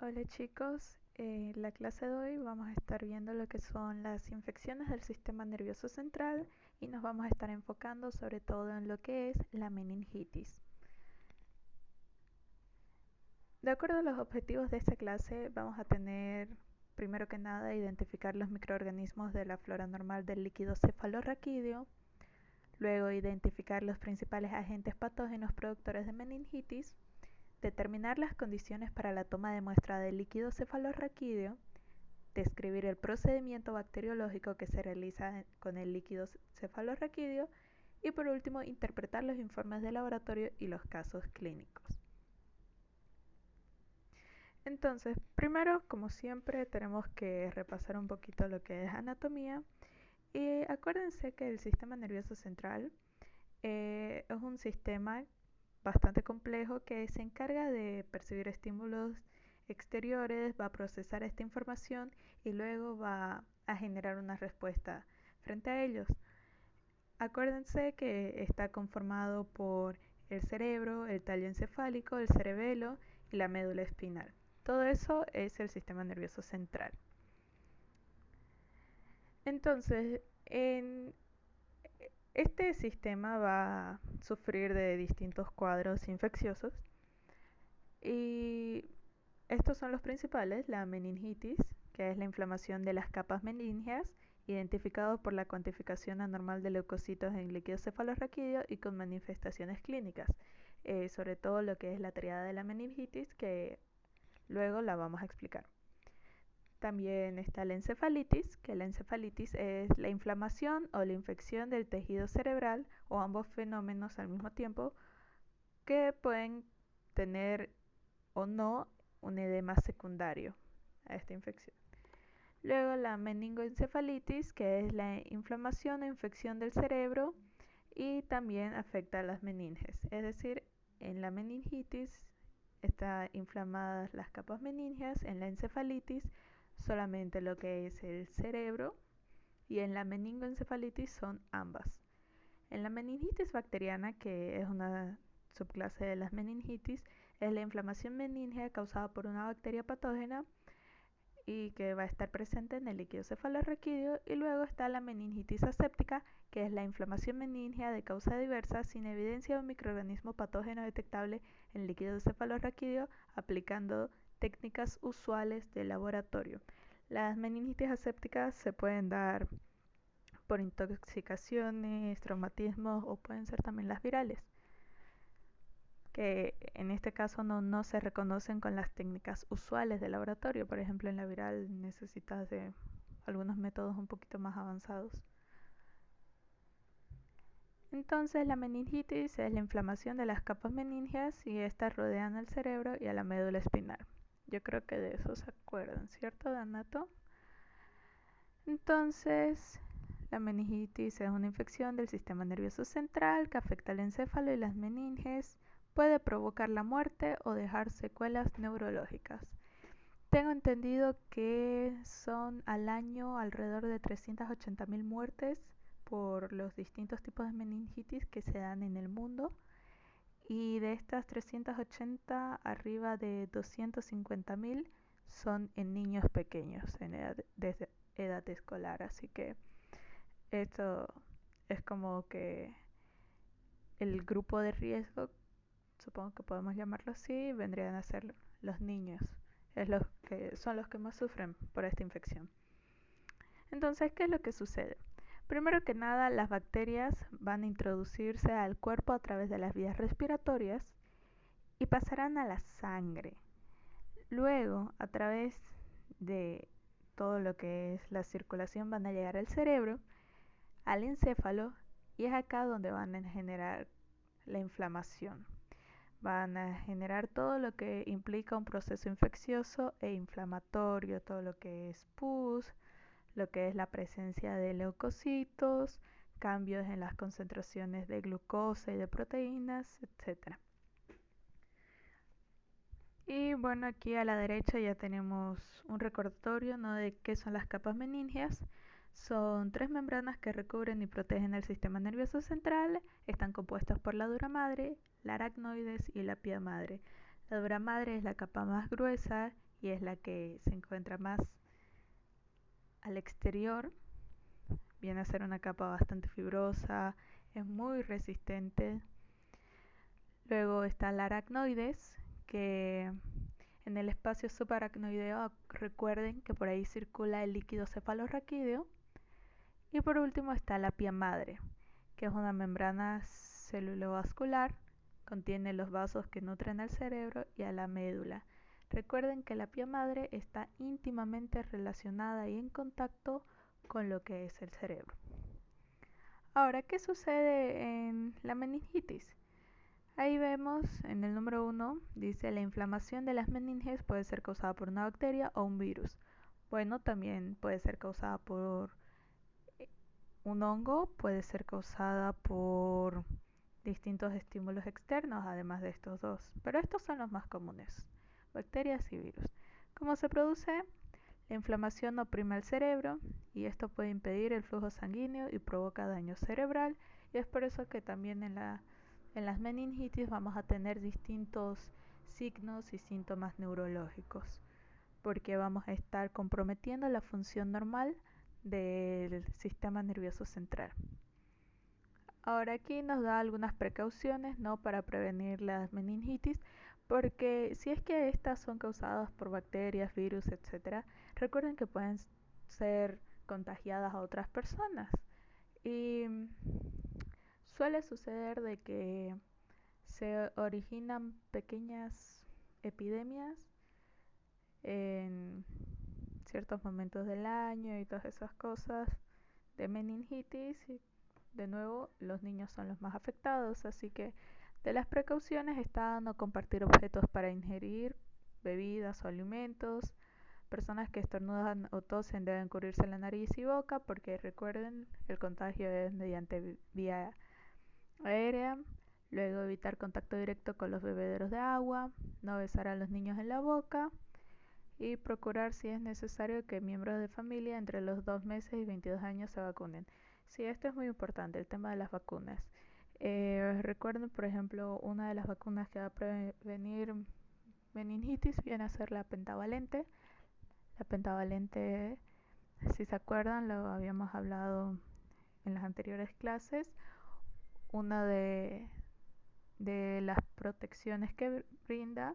Hola chicos, en la clase de hoy vamos a estar viendo lo que son las infecciones del sistema nervioso central y nos vamos a estar enfocando sobre todo en lo que es la meningitis. De acuerdo a los objetivos de esta clase vamos a tener primero que nada identificar los microorganismos de la flora normal del líquido cefalorraquídeo, luego identificar los principales agentes patógenos productores de meningitis, determinar las condiciones para la toma de muestra del líquido cefalorraquídeo, describir el procedimiento bacteriológico que se realiza con el líquido cefalorraquídeo y por último interpretar los informes de laboratorio y los casos clínicos. Entonces, primero, como siempre, tenemos que repasar un poquito lo que es anatomía y acuérdense que el sistema nervioso central es un sistema bastante complejo que se encarga de percibir estímulos exteriores, va a procesar esta información y luego va a generar una respuesta frente a ellos. Acuérdense que está conformado por el cerebro, el tallo encefálico, el cerebelo y la médula espinal. Todo eso es el sistema nervioso central. Entonces, este sistema va a sufrir de distintos cuadros infecciosos y estos son los principales: la meningitis, que es la inflamación de las capas meníngeas, identificado por la cuantificación anormal de leucocitos en líquido cefalorraquídeo y con manifestaciones clínicas, sobre todo lo que es la triada de la meningitis, que luego la vamos a explicar. También está la encefalitis, que la encefalitis es la inflamación o la infección del tejido cerebral, o ambos fenómenos al mismo tiempo, que pueden tener o no un edema secundario a esta infección. Luego la meningoencefalitis, que es la inflamación o infección del cerebro y también afecta a las meninges. Es decir, en la meningitis están inflamadas las capas meníngeas, en la encefalitis solamente lo que es el cerebro y en la meningoencefalitis son ambas. En la meningitis bacteriana, que es una subclase de las meningitis, es la inflamación meningea causada por una bacteria patógena y que va a estar presente en el líquido cefalorraquídeo. Y luego está la meningitis aséptica, que es la inflamación meningea de causa diversa sin evidencia de un microorganismo patógeno detectable en el líquido cefalorraquídeo, aplicando técnicas usuales de laboratorio. Las meningitis asépticas se pueden dar por intoxicaciones, traumatismos o pueden ser también las virales, que en este caso no se reconocen con las técnicas usuales de laboratorio. Por ejemplo, en la viral necesitas de algunos métodos un poquito más avanzados. Entonces, la meningitis es la inflamación de las capas meníngeas y estas rodean al cerebro y a la médula espinal. Yo creo que de eso se acuerdan, ¿cierto, Danato? Entonces, la meningitis es una infección del sistema nervioso central que afecta al encéfalo y las meninges. Puede provocar la muerte o dejar secuelas neurológicas. Tengo entendido que son al año alrededor de 380.000 muertes por los distintos tipos de meningitis que se dan en el mundo. Y de estas 380, arriba de 250.000 son en niños pequeños, desde edad escolar. Así que esto es como que el grupo de riesgo, supongo que podemos llamarlo así, vendrían a ser los niños. Son los que más sufren por esta infección. Entonces, ¿qué es lo que sucede? Primero que nada, las bacterias van a introducirse al cuerpo a través de las vías respiratorias y pasarán a la sangre. Luego, a través de todo lo que es la circulación, van a llegar al cerebro, al encéfalo, y es acá donde van a generar la inflamación. Van a generar todo lo que implica un proceso infeccioso e inflamatorio, todo lo que es pus, lo que es la presencia de leucocitos, cambios en las concentraciones de glucosa y de proteínas, etc. Y bueno, aquí a la derecha ya tenemos un recordatorio, ¿no?, de qué son las capas meníngeas. Son 3 membranas que recubren y protegen el sistema nervioso central. Están compuestas por la dura madre, la aracnoides y la pía madre. La dura madre es la capa más gruesa y es la que se encuentra más al exterior. Viene a ser una capa bastante fibrosa, es muy resistente. Luego está la aracnoides, que en el espacio subaracnoideo recuerden que por ahí circula el líquido cefalorraquídeo. Y por último está la pía madre, que es una membrana celulovascular, contiene los vasos que nutren al cerebro y a la médula. Recuerden que la pía madre está íntimamente relacionada y en contacto con lo que es el cerebro. Ahora, ¿qué sucede en la meningitis? Ahí vemos en el número 1, dice la inflamación de las meninges puede ser causada por una bacteria o un virus. Bueno, también puede ser causada por un hongo, puede ser causada por distintos estímulos externos, además de estos dos. Pero estos son los más comunes, bacterias y virus. ¿Cómo se produce? La inflamación oprime el cerebro y esto puede impedir el flujo sanguíneo y provoca daño cerebral. Y es por eso que también en las meningitis vamos a tener distintos signos y síntomas neurológicos, porque vamos a estar comprometiendo la función normal del sistema nervioso central. Ahora aquí nos da algunas precauciones, ¿no?, para prevenir las meningitis, porque si es que estas son causadas por bacterias, virus, etc., recuerden que pueden ser contagiadas a otras personas. Y suele suceder de que se originan pequeñas epidemias en ciertos momentos del año y todas esas cosas de meningitis. Y de nuevo, los niños son los más afectados, así que de las precauciones está no compartir objetos para ingerir, bebidas o alimentos. Personas que estornudan o tosen deben cubrirse la nariz y boca, porque recuerden, el contagio es mediante vía aérea. Luego, evitar contacto directo con los bebederos de agua, no besar a los niños en la boca y procurar, si es necesario, que miembros de familia entre los 2 meses y 22 años se vacunen. Sí, esto es muy importante, el tema de las vacunas. Recuerden, por ejemplo, una de las vacunas que va a prevenir meningitis viene a ser la pentavalente. La pentavalente, si se acuerdan, lo habíamos hablado en las anteriores clases. Una de las protecciones que brinda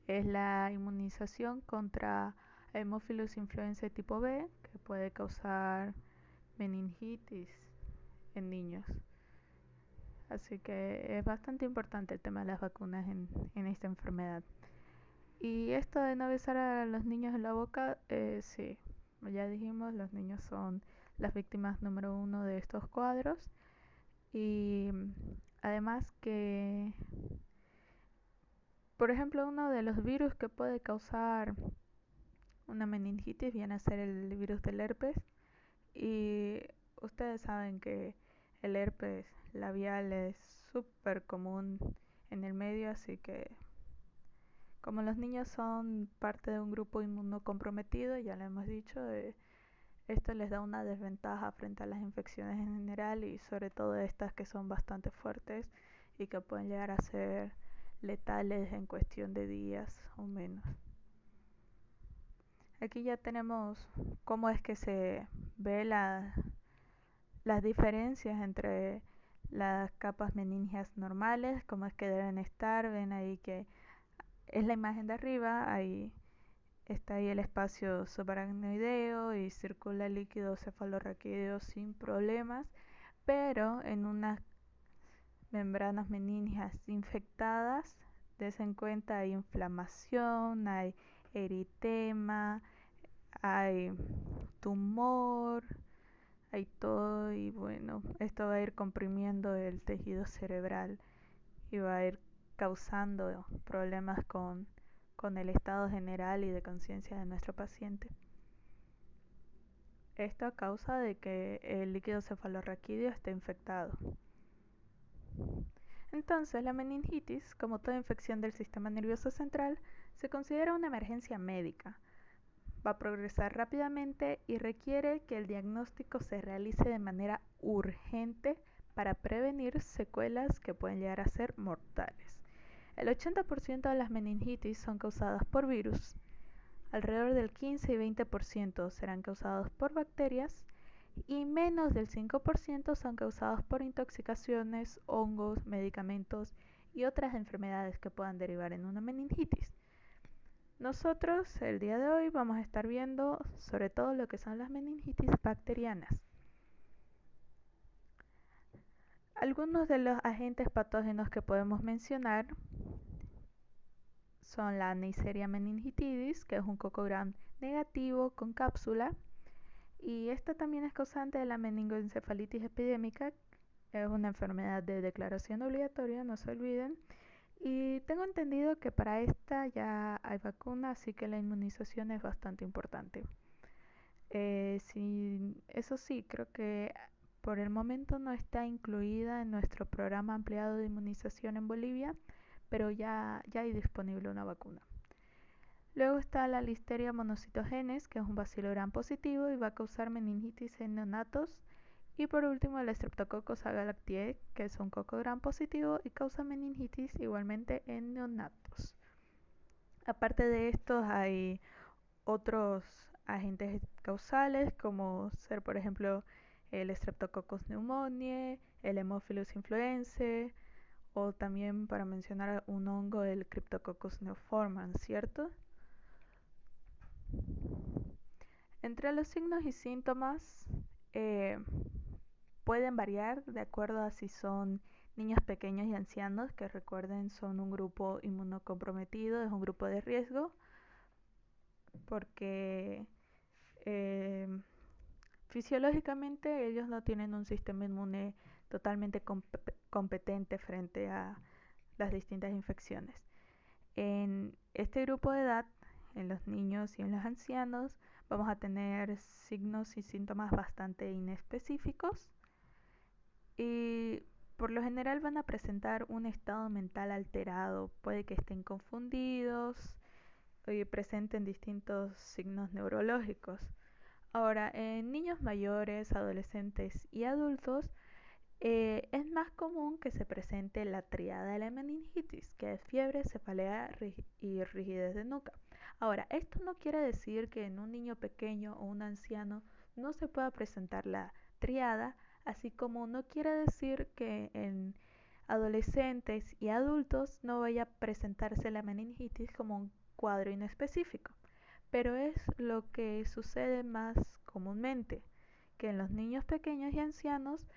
es la inmunización contra Haemophilus influenzae tipo B, que puede causar meningitis en niños. Así que es bastante importante el tema de las vacunas en esta enfermedad. Y esto de no besar a los niños en la boca, sí, ya dijimos, los niños son las víctimas número 1 de estos cuadros. Y además que, por ejemplo, uno de los virus que puede causar una meningitis viene a ser el virus del herpes. Y ustedes saben que el herpes labial es súper común en el medio, así que como los niños son parte de un grupo inmunocomprometido, ya lo hemos dicho, esto les da una desventaja frente a las infecciones en general, y sobre todo estas que son bastante fuertes y que pueden llegar a ser letales en cuestión de días o menos. Aquí ya tenemos cómo es que se ve las diferencias entre las capas meningias normales, cómo es que deben estar. Ven ahí que es la imagen de arriba, ahí está ahí el espacio subaracnoideo y circula el líquido cefalorraquídeo sin problemas, pero en unas membranas meningias infectadas, desen cuenta, hay inflamación, hay eritema, hay tumor, hay todo, y bueno, esto va a ir comprimiendo el tejido cerebral y va a ir causando problemas con el estado general y de conciencia de nuestro paciente. Esto a causa de que el líquido cefalorraquídeo esté infectado. Entonces, la meningitis, como toda infección del sistema nervioso central, se considera una emergencia médica. Va a progresar rápidamente y requiere que el diagnóstico se realice de manera urgente para prevenir secuelas que pueden llegar a ser mortales. El 80% de las meningitis son causadas por virus. alrededor del 15 y 20% serán causados por bacterias y menos del 5% son causados por intoxicaciones, hongos, medicamentos y otras enfermedades que puedan derivar en una meningitis. Nosotros el día de hoy vamos a estar viendo sobre todo lo que son las meningitis bacterianas. Algunos de los agentes patógenos que podemos mencionar son la Neisseria meningitidis, que es un coco gram negativo con cápsula, y esta también es causante de la meningoencefalitis epidémica. Es una enfermedad de declaración obligatoria, no se olviden. Y tengo entendido que para esta ya hay vacuna, así que la inmunización es bastante importante. Eso sí, creo que por el momento no está incluida en nuestro programa ampliado de inmunización en Bolivia, pero ya hay disponible una vacuna. Luego está la Listeria monocytogenes, que es un bacilo gram positivo y va a causar meningitis en neonatos. Y por último el Streptococcus agalactiae, que es un coco gram positivo y causa meningitis igualmente en neonatos. Aparte de estos hay otros agentes causales, como ser por ejemplo el Streptococcus pneumoniae, el Haemophilus influenzae, o también, para mencionar un hongo, el Cryptococcus neoformans, ¿cierto? Entre los signos y síntomas pueden variar de acuerdo a si son niños pequeños y ancianos, que recuerden son un grupo inmunocomprometido, es un grupo de riesgo, porque fisiológicamente ellos no tienen un sistema inmune totalmente competente frente a las distintas infecciones. En este grupo de edad, en los niños y en los ancianos, vamos a tener signos y síntomas bastante inespecíficos y por lo general van a presentar un estado mental alterado, puede que estén confundidos y presenten distintos signos neurológicos. Ahora, en niños mayores, adolescentes y adultos, es más común que se presente la tríada de la meningitis, que es fiebre, cefalea y rigidez de nuca. Ahora, esto no quiere decir que en un niño pequeño o un anciano no se pueda presentar la tríada, así como no quiere decir que en adolescentes y adultos no vaya a presentarse la meningitis como un cuadro inespecífico, pero es lo que sucede más comúnmente, que en los niños pequeños y ancianos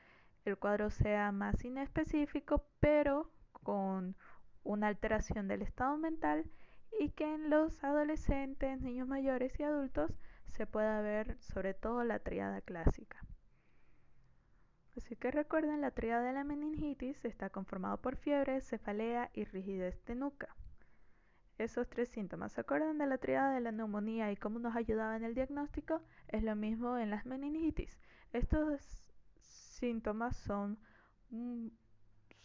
el cuadro sea más inespecífico, pero con una alteración del estado mental, y que en los adolescentes, niños mayores y adultos se pueda ver sobre todo la tríada clásica. Así que recuerden, la tríada de la meningitis está conformada por fiebre, cefalea y rigidez de nuca. Esos tres síntomas, ¿se acuerdan de la tríada de la neumonía y cómo nos ayudaba en el diagnóstico? Es lo mismo en las meningitis. Estos síntomas son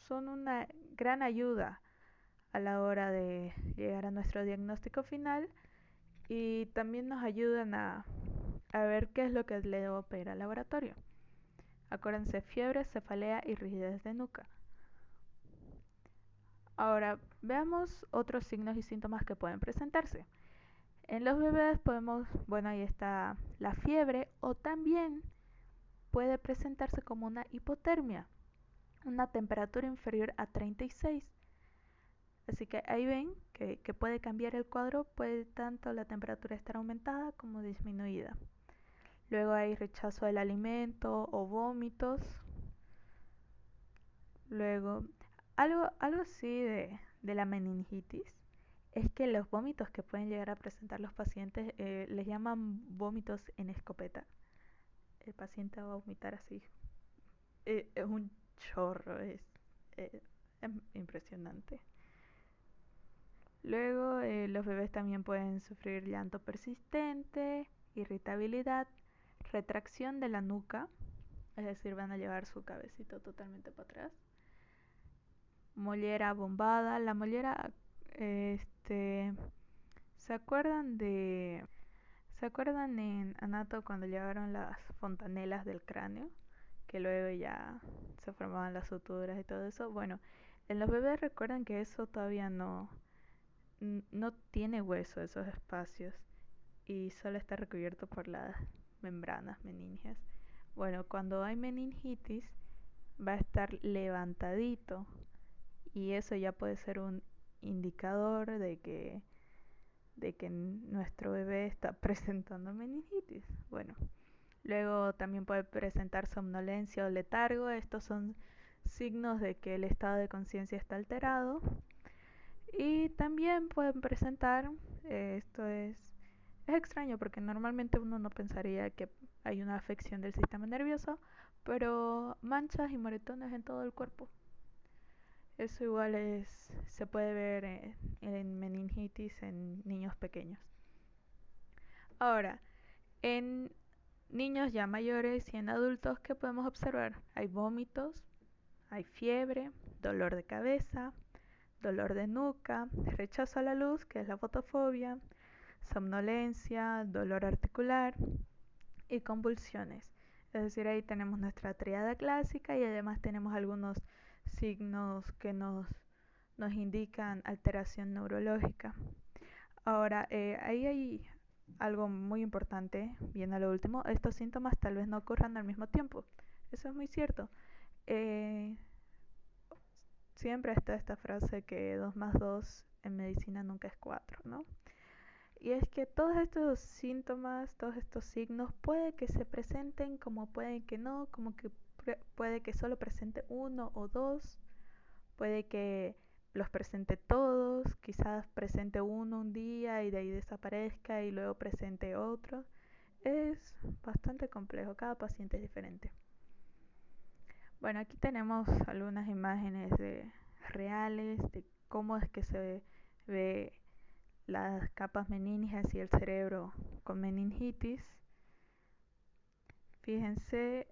una gran ayuda a la hora de llegar a nuestro diagnóstico final y también nos ayudan a ver qué es lo que le debo pedir al laboratorio. Acuérdense, fiebre, cefalea y rigidez de nuca. Ahora, veamos otros signos y síntomas que pueden presentarse. En los bebés ahí está la fiebre, o también puede presentarse como una hipotermia, una temperatura inferior a 36. Así que ahí ven que puede cambiar el cuadro, puede tanto la temperatura estar aumentada como disminuida. Luego hay rechazo del alimento o vómitos. Luego, algo así de la meningitis es que los vómitos que pueden llegar a presentar los pacientes les llaman vómitos en escopeta. El paciente va a vomitar así. Es un chorro, es impresionante. Luego, los bebés también pueden sufrir llanto persistente, irritabilidad, retracción de la nuca, es decir, van a llevar su cabecito totalmente para atrás. Mollera bombada. La mollera, ¿se acuerdan en Anato cuando llevaron las fontanelas del cráneo? Que luego ya se formaban las suturas y todo eso. Bueno, en los bebés recuerden que eso todavía no tiene hueso, esos espacios. y solo está recubierto por las membranas meníngeas. Bueno, cuando hay meningitis va a estar levantadito y eso ya puede ser un indicador de que nuestro bebé está presentando meningitis. Bueno, luego también puede presentar somnolencia o letargo. Estos son signos de que el estado de conciencia está alterado. Y también pueden presentar, esto es extraño porque normalmente uno no pensaría que hay una afección del sistema nervioso, pero manchas y moretones en todo el cuerpo. Eso igual se puede ver en meningitis en niños pequeños. Ahora, en niños ya mayores y en adultos, ¿qué podemos observar? Hay vómitos, hay fiebre, dolor de cabeza, dolor de nuca, rechazo a la luz, que es la fotofobia, somnolencia, dolor articular y convulsiones. Es decir, ahí tenemos nuestra tríada clásica y además tenemos algunos signos que nos indican alteración neurológica. Ahora, ahí hay algo muy importante, bien a lo último, estos síntomas tal vez no ocurran al mismo tiempo. Eso es muy cierto. Eh, Siempre está esta frase que 2 más 2 en medicina nunca es 4, ¿no? Y es que todos estos síntomas, todos estos signos, puede que se presenten como puede que no, como que puede que solo presente uno o dos, puede que los presente todos, quizás presente uno un día y de ahí desaparezca y luego presente otro. Es bastante complejo, cada paciente es diferente. Bueno, aquí tenemos algunas imágenes reales de cómo es que se ve las capas meníngeas y el cerebro con meningitis. Fíjense,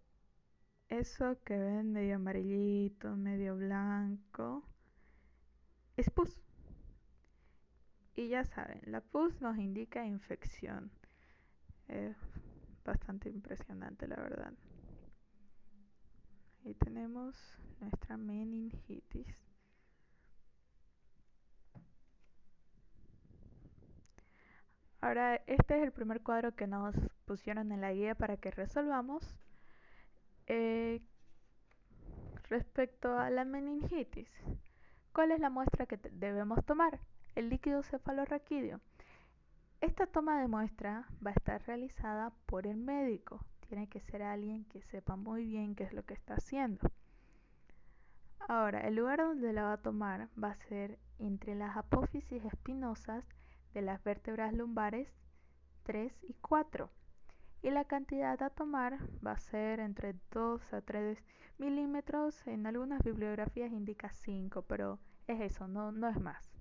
eso que ven medio amarillito, medio blanco, es pus. Y ya saben, la pus nos indica infección. Es bastante impresionante, la verdad. Ahí tenemos nuestra meningitis. Ahora, este es el primer cuadro que nos pusieron en la guía para que resolvamos. Respecto a la meningitis, ¿cuál es la muestra que debemos tomar? El líquido cefalorraquídeo. Esta toma de muestra va a estar realizada por el médico. Tiene que ser alguien que sepa muy bien qué es lo que está haciendo. Ahora, el lugar donde la va a tomar va a ser entre las apófisis espinosas de las vértebras lumbares 3 y 4. Y la cantidad a tomar va a ser entre 2 a 3 milímetros. En algunas bibliografías indica 5, pero es eso, no es más.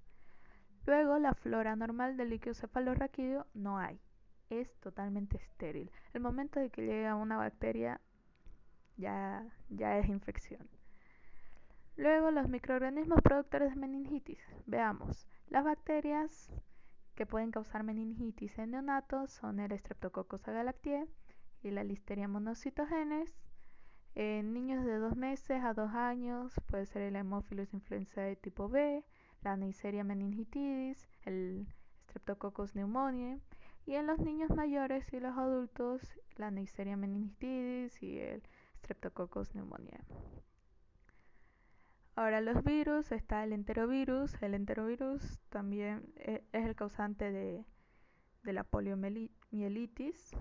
Luego, la flora normal del líquido cefalorraquídeo no hay. Es totalmente estéril. El momento de que llega una bacteria ya es infección. Luego, los microorganismos productores de meningitis. Veamos, las bacterias que pueden causar meningitis en neonatos son el Streptococcus agalactiae y la Listeria monocytogenes. En niños de 2 meses a 2 años puede ser el Haemophilus influenzae tipo B, la Neisseria meningitidis, el Streptococcus pneumoniae, y en los niños mayores y los adultos la Neisseria meningitidis y el Streptococcus pneumoniae. Ahora, los virus, está el enterovirus. El enterovirus también es el causante de la poliomielitis.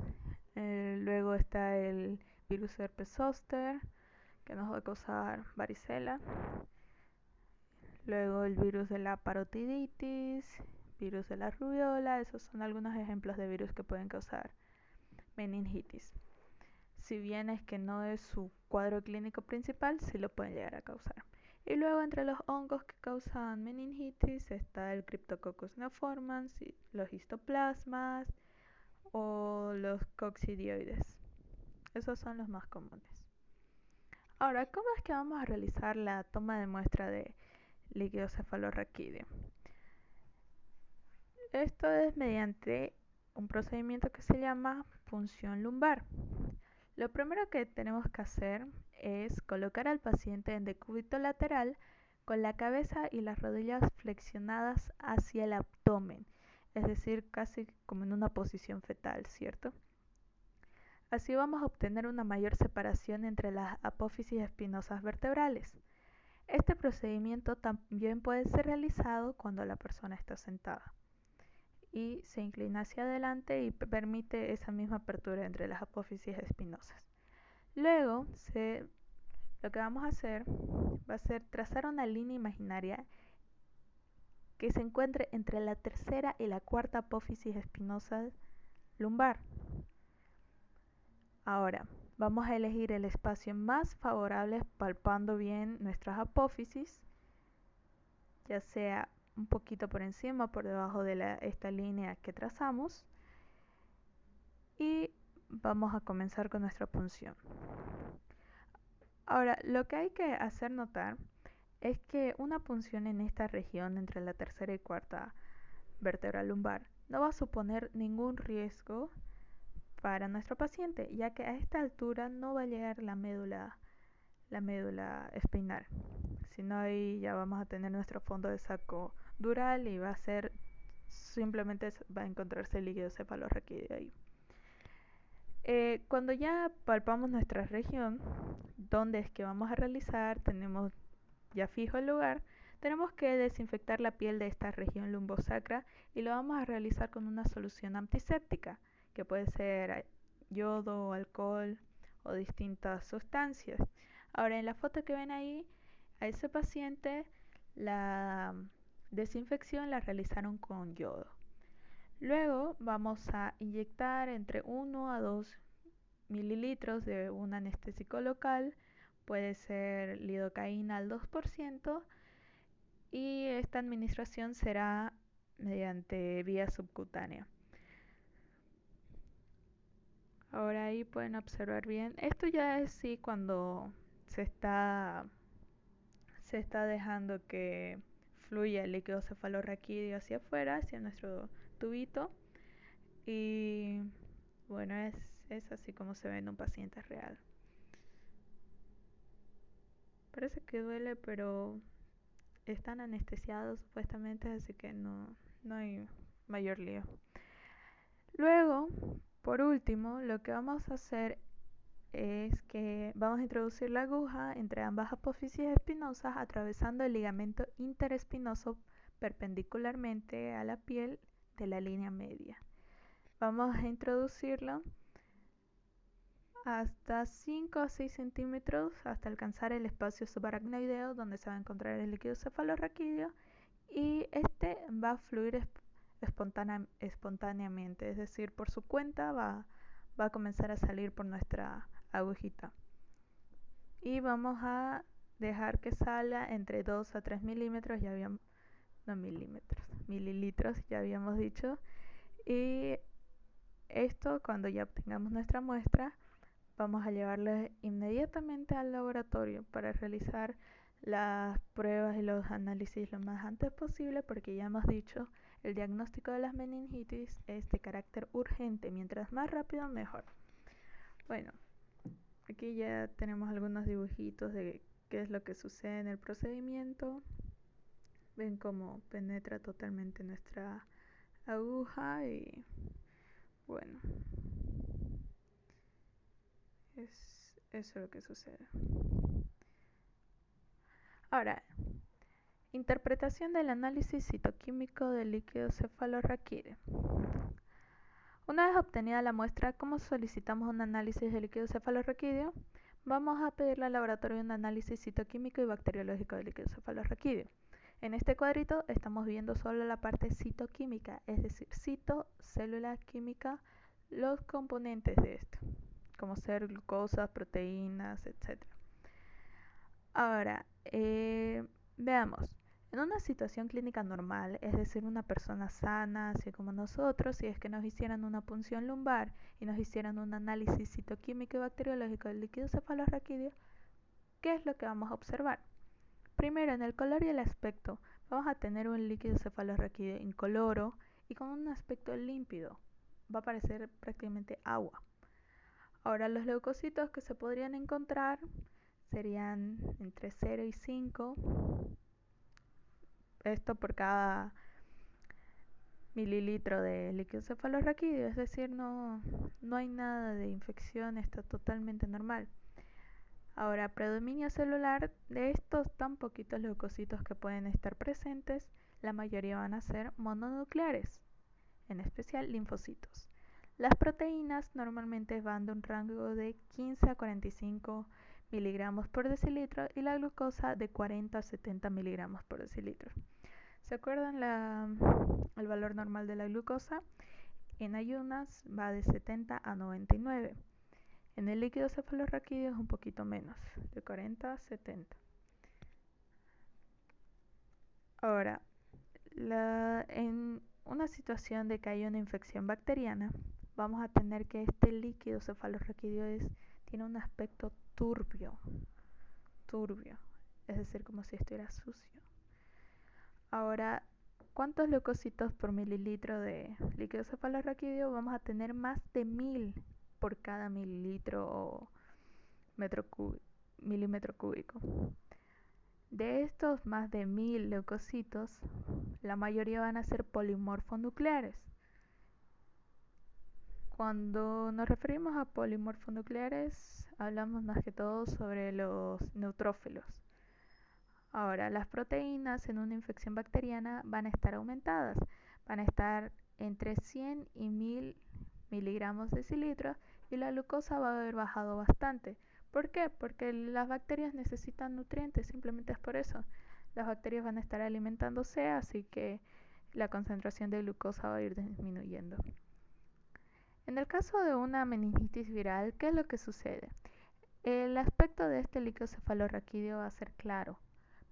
Luego está el virus herpes zóster, que nos va a causar varicela. Luego el virus de la parotiditis, virus de la rubiola. Esos son algunos ejemplos de virus que pueden causar meningitis. Si bien es que no es su cuadro clínico principal, sí lo pueden llegar a causar. Y luego entre los hongos que causan meningitis está el Cryptococcus neoformans, los histoplasmas o los coccidioides. Esos son los más comunes. Ahora, ¿cómo es que vamos a realizar la toma de muestra de líquido cefalorraquídeo? Esto es mediante un procedimiento que se llama punción lumbar. Lo primero que tenemos que hacer es colocar al paciente en decúbito lateral con la cabeza y las rodillas flexionadas hacia el abdomen. es decir, casi como en una posición fetal, ¿cierto? Así vamos a obtener una mayor separación entre las apófisis espinosas vertebrales. Este procedimiento también puede ser realizado cuando la persona está sentada y se inclina hacia adelante y permite esa misma apertura entre las apófisis espinosas. Luego, lo que vamos a hacer va a ser trazar una línea imaginaria que se encuentre entre la tercera y la cuarta apófisis espinosa lumbar. Ahora, vamos a elegir el espacio más favorable palpando bien nuestras apófisis, ya sea un poquito por encima o por debajo de esta línea que trazamos, y vamos a comenzar con nuestra punción. Ahora, lo que hay que hacer notar es que una punción en esta región entre la tercera y cuarta vértebra lumbar no va a suponer ningún riesgo para nuestro paciente, ya que a esta altura no va a llegar la médula espinal, sino ahí ya vamos a tener nuestro fondo de saco dural y simplemente va a encontrarse el líquido cefalorraquídeo ahí. Cuando ya palpamos nuestra región, donde es que vamos a realizar, tenemos ya fijo el lugar, tenemos que desinfectar la piel de esta región lumbosacra y lo vamos a realizar con una solución antiséptica, que puede ser yodo, alcohol o distintas sustancias. Ahora, en la foto que ven ahí, a ese paciente la desinfección la realizaron con yodo. Luego vamos a inyectar entre 1 a 2 mililitros de un anestésico local, puede ser lidocaína al 2%, y esta administración será mediante vía subcutánea. Ahora ahí pueden observar bien, esto ya es sí cuando se está dejando que fluya el líquido cefalorraquídeo hacia afuera, hacia nuestro tubito, y bueno, es así como se ve en un paciente real. Parece que duele, pero están anestesiados supuestamente, así que no hay mayor lío. Luego, por último, lo que vamos a hacer es que vamos a introducir la aguja entre ambas apófisis espinosas, atravesando el ligamento interespinoso perpendicularmente a la piel de la línea media. Vamos a introducirlo hasta 5 a 6 centímetros hasta alcanzar el espacio subaracnoideo donde se va a encontrar el líquido cefalorraquídeo, y este va a fluir espontáneamente, es decir, por su cuenta va a comenzar a salir por nuestra agujita. Y vamos a dejar que salga entre 2 a 3 milímetros, mililitros, ya habíamos dicho. Y esto, cuando ya obtengamos nuestra muestra, vamos a llevarla inmediatamente al laboratorio para realizar las pruebas y los análisis lo más antes posible, porque ya hemos dicho, el diagnóstico de las meningitis es de carácter urgente, mientras más rápido mejor. Bueno, aquí ya tenemos algunos dibujitos de qué es lo que sucede en el procedimiento. Ven cómo penetra totalmente nuestra aguja y bueno, eso es lo que sucede. Ahora, interpretación del análisis citoquímico del líquido cefalorraquídeo. Una vez obtenida la muestra, ¿cómo solicitamos un análisis del líquido cefalorraquídeo? Vamos a pedirle al laboratorio un análisis citoquímico y bacteriológico del líquido cefalorraquídeo. En este cuadrito estamos viendo solo la parte citoquímica, es decir, cito, célula química, los componentes de esto, como ser glucosas, proteínas, etc. Ahora, veamos. En una situación clínica normal, es decir, una persona sana, así como nosotros, si es que nos hicieran una punción lumbar y nos hicieran un análisis citoquímico y bacteriológico del líquido cefalorraquídeo, ¿qué es lo que vamos a observar? Primero, en el color y el aspecto, vamos a tener un líquido cefalorraquídeo incoloro y con un aspecto límpido. Va a parecer prácticamente agua. Ahora, los leucocitos que se podrían encontrar serían entre 0 y 5. Esto por cada mililitro de líquido cefalorraquídeo, es decir, no hay nada de infección, está totalmente normal. Ahora, predominio celular, de estos tan poquitos leucocitos que pueden estar presentes, la mayoría van a ser mononucleares, en especial linfocitos. Las proteínas normalmente van de un rango de 15 a 45 miligramos por decilitro y la glucosa de 40 a 70 miligramos por decilitro. ¿Se acuerdan el valor normal de la glucosa? En ayunas va de 70 a 99. En el líquido cefalorraquídeo es un poquito menos, de 40 a 70. Ahora, en una situación de que haya una infección bacteriana, vamos a tener que este líquido cefalorraquídeo tiene un aspecto turbio, es decir, como si estuviera sucio. Ahora, ¿cuántos leucocitos por mililitro de líquido cefalorraquídeo? Vamos a tener más de 1000 por cada mililitro o milímetro cúbico. De estos más de 1000 leucocitos, la mayoría van a ser polimorfonucleares. Cuando nos referimos a polimorfonucleares, hablamos más que todo sobre los neutrófilos. Ahora, las proteínas en una infección bacteriana van a estar aumentadas, van a estar entre 100 y 1000 miligramos de decilitro y la glucosa va a haber bajado bastante. ¿Por qué? Porque las bacterias necesitan nutrientes, simplemente es por eso. Las bacterias van a estar alimentándose, así que la concentración de glucosa va a ir disminuyendo. En el caso de una meningitis viral, ¿qué es lo que sucede? El aspecto de este líquido cefalorraquídeo va a ser claro,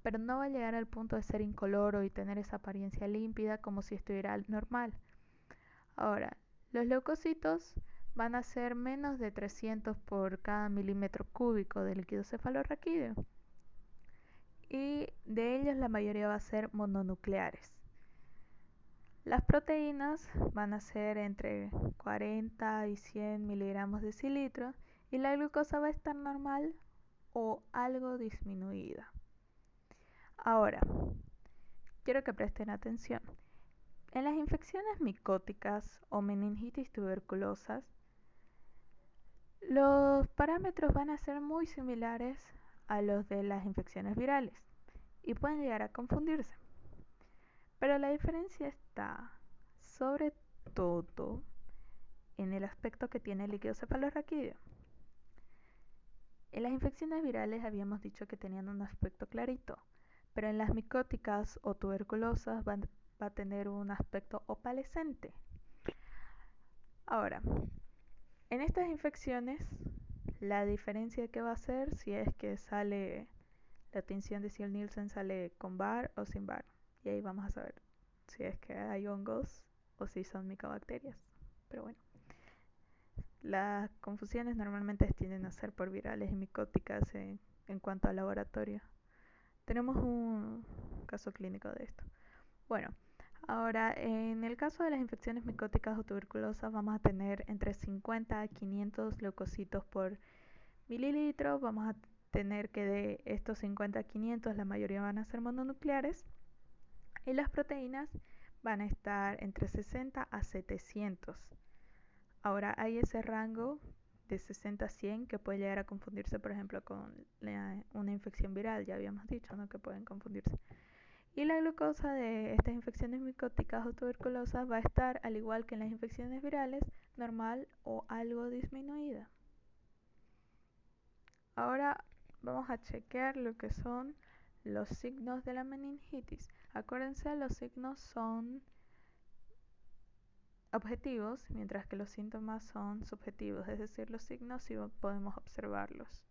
pero no va a llegar al punto de ser incoloro y tener esa apariencia límpida como si estuviera normal. Ahora, los leucocitos van a ser menos de 300 por cada milímetro cúbico de líquido cefalorraquídeo y de ellos la mayoría va a ser mononucleares. Las proteínas van a ser entre 40 y 100 miligramos de decilitro y la glucosa va a estar normal o algo disminuida. Ahora, quiero que presten atención. En las infecciones micóticas o meningitis tuberculosas, los parámetros van a ser muy similares a los de las infecciones virales y pueden llegar a confundirse. Pero la diferencia está sobre todo en el aspecto que tiene el líquido cefalorraquídeo. En las infecciones virales habíamos dicho que tenían un aspecto clarito, pero en las micóticas o tuberculosas va a tener un aspecto opalescente. Ahora, en estas infecciones, la diferencia que va a ser si es que sale la tinción de Ziel-Nielsen sale con bar o sin bar. Y ahí vamos a saber si es que hay hongos o si son micobacterias. Pero bueno, las confusiones normalmente tienden a ser por virales y micóticas en cuanto al laboratorio. Tenemos un caso clínico de esto. Bueno, ahora en el caso de las infecciones micóticas o tuberculosas vamos a tener entre 50 a 500 leucocitos por mililitro. Vamos a tener que de estos 50 a 500 la mayoría van a ser mononucleares y las proteínas van a estar entre 60 a 700. Ahora hay ese rango de 60 a 100 que puede llegar a confundirse, por ejemplo, con una infección viral, ya habíamos dicho, ¿no? Que pueden confundirse. Y la glucosa de estas infecciones micóticas o tuberculosas va a estar, al igual que en las infecciones virales, normal o algo disminuida. Ahora vamos a chequear lo que son los signos de la meningitis. Acuérdense, los signos son objetivos, mientras que los síntomas son subjetivos, es decir, los signos sí podemos observarlos.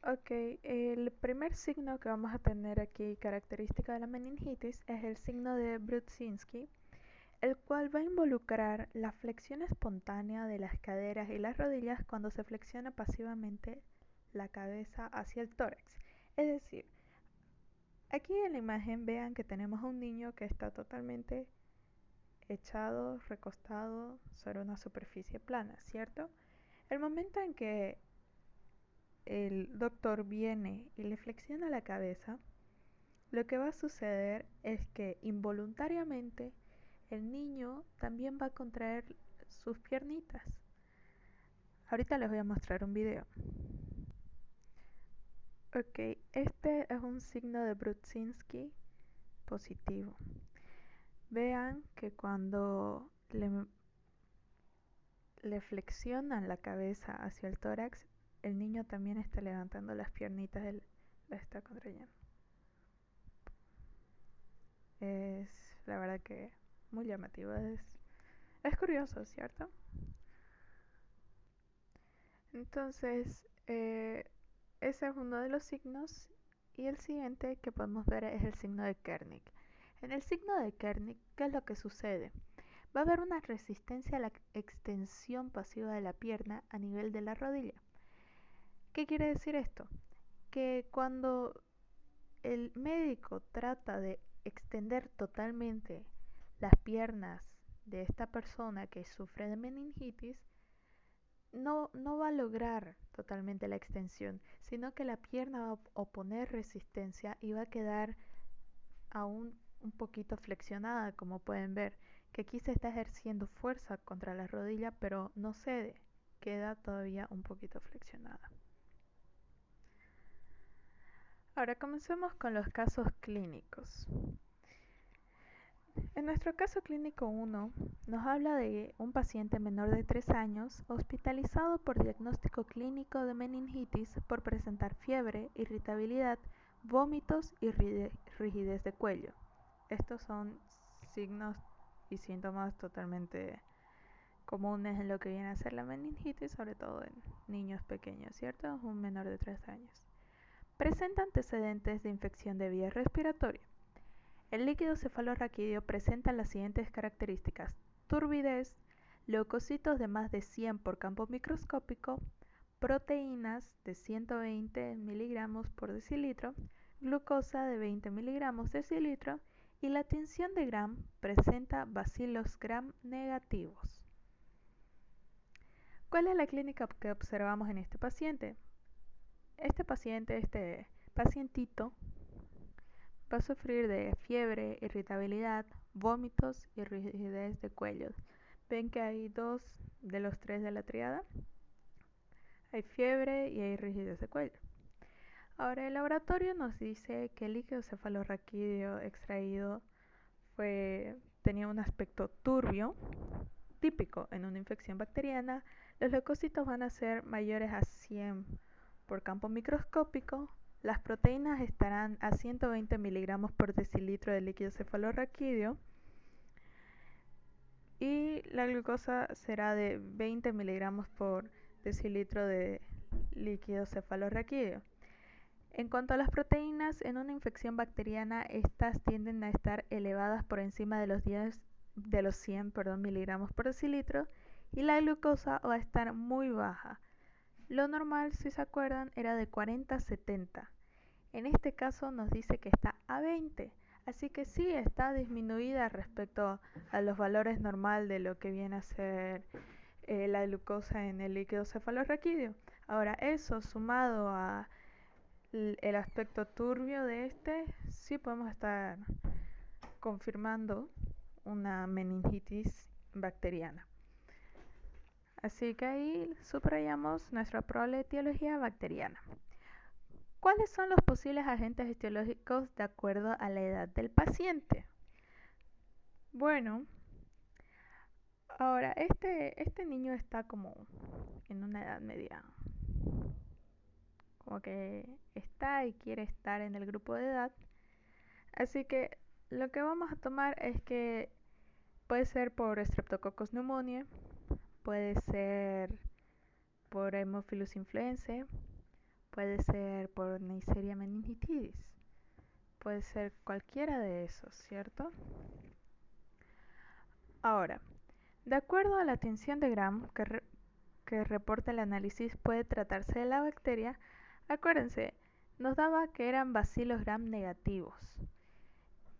Ok, el primer signo que vamos a tener aquí característica de la meningitis es el signo de Brudzinski, el cual va a involucrar la flexión espontánea de las caderas y las rodillas cuando se flexiona pasivamente la cabeza hacia el tórax. Es decir, aquí en la imagen vean que tenemos a un niño que está totalmente echado, recostado sobre una superficie plana, ¿cierto? El momento en que el doctor viene y le flexiona la cabeza, lo que va a suceder es que involuntariamente el niño también va a contraer sus piernitas. Ahorita les voy a mostrar un video. Ok, este es un signo de Brudzinski positivo. Vean que cuando le flexionan la cabeza hacia el tórax, el niño también está levantando las piernitas, él las está contrayendo. Es la verdad que muy llamativo, es curioso, ¿cierto? Entonces, ese es uno de los signos y el siguiente que podemos ver es el signo de Kernig. En el signo de Kernig, ¿qué es lo que sucede? Va a haber una resistencia a la extensión pasiva de la pierna a nivel de la rodilla. ¿Qué quiere decir esto? Que cuando el médico trata de extender totalmente las piernas de esta persona que sufre de meningitis, no va a lograr totalmente la extensión, sino que la pierna va a oponer resistencia y va a quedar aún un poquito flexionada, como pueden ver, que aquí se está ejerciendo fuerza contra la rodilla, pero no cede, queda todavía un poquito flexionada. Ahora comencemos con los casos clínicos. En nuestro caso clínico 1 nos habla de un paciente menor de 3 años hospitalizado por diagnóstico clínico de meningitis por presentar fiebre, irritabilidad, vómitos y rigidez de cuello. Estos son signos y síntomas totalmente comunes en lo que viene a ser la meningitis, sobre todo en niños pequeños, ¿cierto? Un menor de 3 años. Presenta antecedentes de infección de vías respiratorias. El líquido cefalorraquídeo presenta las siguientes características: turbidez, leucocitos de más de 100 por campo microscópico, proteínas de 120 miligramos por decilitro, glucosa de 20 miligramos decilitro y la tinción de Gram presenta bacilos Gram negativos. ¿Cuál es la clínica que observamos en este paciente? Este pacientito, va a sufrir de fiebre, irritabilidad, vómitos y rigidez de cuello. Ven que hay 2 de los 3 de la triada. Hay fiebre y hay rigidez de cuello. Ahora el laboratorio nos dice que el líquido cefalorraquídeo extraído tenía un aspecto turbio, típico en una infección bacteriana. Los leucocitos van a ser mayores a 100 por campo microscópico. Las proteínas estarán a 120 miligramos por decilitro de líquido cefalorraquídeo y la glucosa será de 20 miligramos por decilitro de líquido cefalorraquídeo. En cuanto a las proteínas, en una infección bacteriana, estas tienden a estar elevadas por encima de los 100 miligramos por decilitro y la glucosa va a estar muy baja. Lo normal, si se acuerdan, era de 40 a 70. En este caso nos dice que está a 20, así que sí está disminuida respecto a los valores normal de lo que viene a ser la glucosa en el líquido cefalorraquídeo. Ahora, eso sumado a el aspecto turbio de este, sí podemos estar confirmando una meningitis bacteriana. Así que ahí subrayamos nuestra probable etiología bacteriana. ¿Cuáles son los posibles agentes etiológicos de acuerdo a la edad del paciente? Bueno, ahora este niño está como en una edad media, como que está y quiere estar en el grupo de edad. Así que lo que vamos a tomar es que puede ser por Streptococcus pneumoniae, puede ser por Haemophilus influenzae, puede ser por Neisseria meningitidis, puede ser cualquiera de esos, ¿cierto? Ahora, de acuerdo a la tinción de Gram que reporta el análisis, puede tratarse de la bacteria. Acuérdense, nos daba que eran bacilos Gram negativos.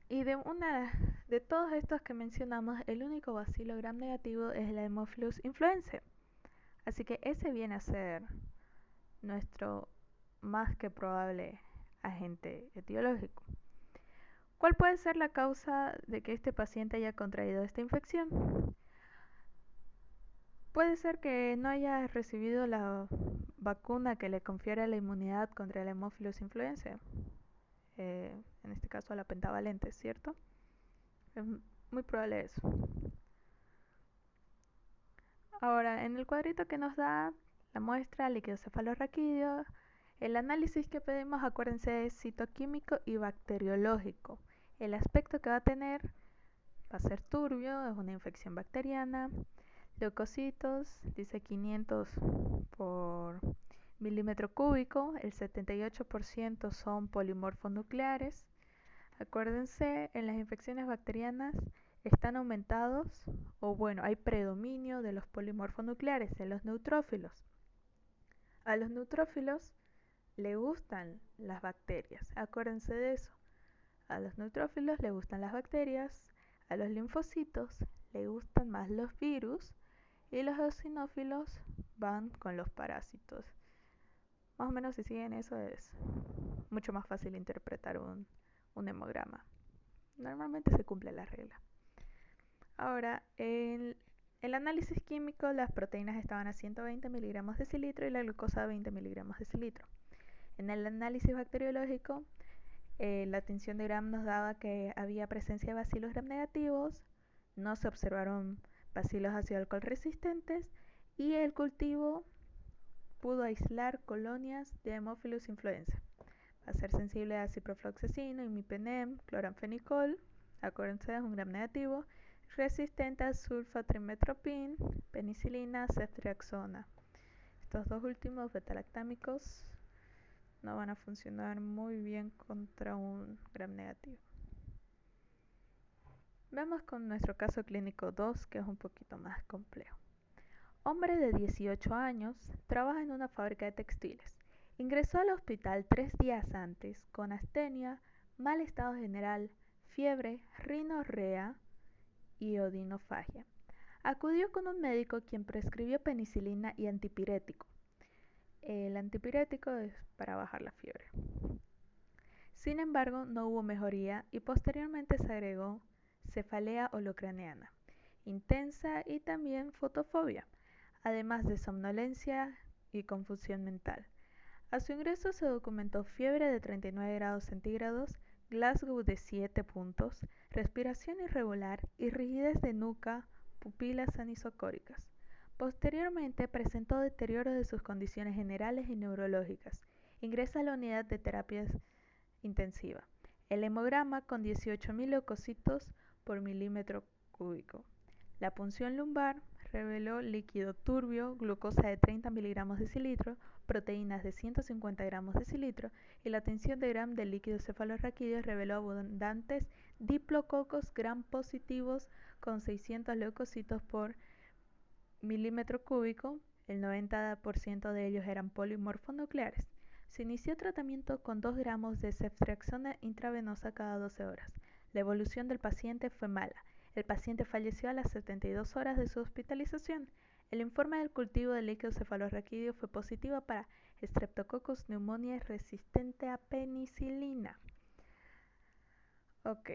Y de todos estos que mencionamos, el único bacilo Gram negativo es el Haemophilus influenzae. Así que ese viene a ser nuestro más que probable agente etiológico. ¿Cuál puede ser la causa de que este paciente haya contraído esta infección? Puede ser que no haya recibido la vacuna que le confiere la inmunidad contra el Haemophilus influenzae, en este caso la pentavalente, ¿cierto? Es muy probable eso. Ahora, en el cuadrito que nos da la muestra líquido cefalorraquídeo, el análisis que pedimos, acuérdense, es citoquímico y bacteriológico. El aspecto que va a tener va a ser turbio, es una infección bacteriana. Leucocitos, dice 500 por milímetro cúbico, el 78% son polimorfonucleares. Acuérdense, en las infecciones bacterianas están aumentados, o bueno, hay predominio de los polimorfonucleares, de los neutrófilos. A los neutrófilos le gustan las bacterias, acuérdense de eso. A los neutrófilos le gustan las bacterias, a los linfocitos le gustan más los virus y los eosinófilos van con los parásitos. Más o menos si siguen eso es mucho más fácil interpretar un hemograma. Normalmente se cumple la regla. Ahora, en el análisis químico, las proteínas estaban a 120 miligramos de cilitro y la glucosa a 20 miligramos de cilitro. En el análisis bacteriológico, la tinción de Gram nos daba que había presencia de bacilos gram negativos, no se observaron bacilos ácido alcohol resistentes y el cultivo pudo aislar colonias de Haemophilus influenzae. Va a ser sensible a ciprofloxacino, imipenem, cloranfenicol, acuérdense es un gram negativo, resistente a sulfatrimetropin, penicilina, ceftriaxona. Estos dos últimos betalactámicos no van a funcionar muy bien contra un gram negativo. Vamos con nuestro caso clínico 2, que es un poquito más complejo. Hombre de 18 años, trabaja en una fábrica de textiles. Ingresó al hospital 3 días antes con astenia, mal estado general, fiebre, rinorrea y odinofagia. Acudió con un médico quien prescribió penicilina y antipirético. El antipirético es para bajar la fiebre. Sin embargo, no hubo mejoría y posteriormente se agregó cefalea holocraneana intensa y también fotofobia, además de somnolencia y confusión mental. A su ingreso se documentó fiebre de 39 grados centígrados, Glasgow de 7 puntos, respiración irregular y rigidez de nuca, pupilas anisocóricas. Posteriormente presentó deterioro de sus condiciones generales y neurológicas. Ingresa a la unidad de terapias intensiva. El hemograma con 18.000 leucocitos por milímetro cúbico. La punción lumbar reveló líquido turbio, glucosa de 30 miligramos de cilitro, proteínas de 150 gramos de cilitro y la tinción de Gram del líquido cefalorraquídeo reveló abundantes diplococos gram positivos con 600 leucocitos por milímetro cúbico, el 90% de ellos eran polimorfonucleares. Se inició tratamiento con 2 gramos de ceftriaxona intravenosa cada 12 horas. La evolución del paciente fue mala. El paciente falleció a las 72 horas de su hospitalización. El informe del cultivo de líquido cefalorraquídeo fue positivo para Streptococcus pneumoniae resistente a penicilina. Ok.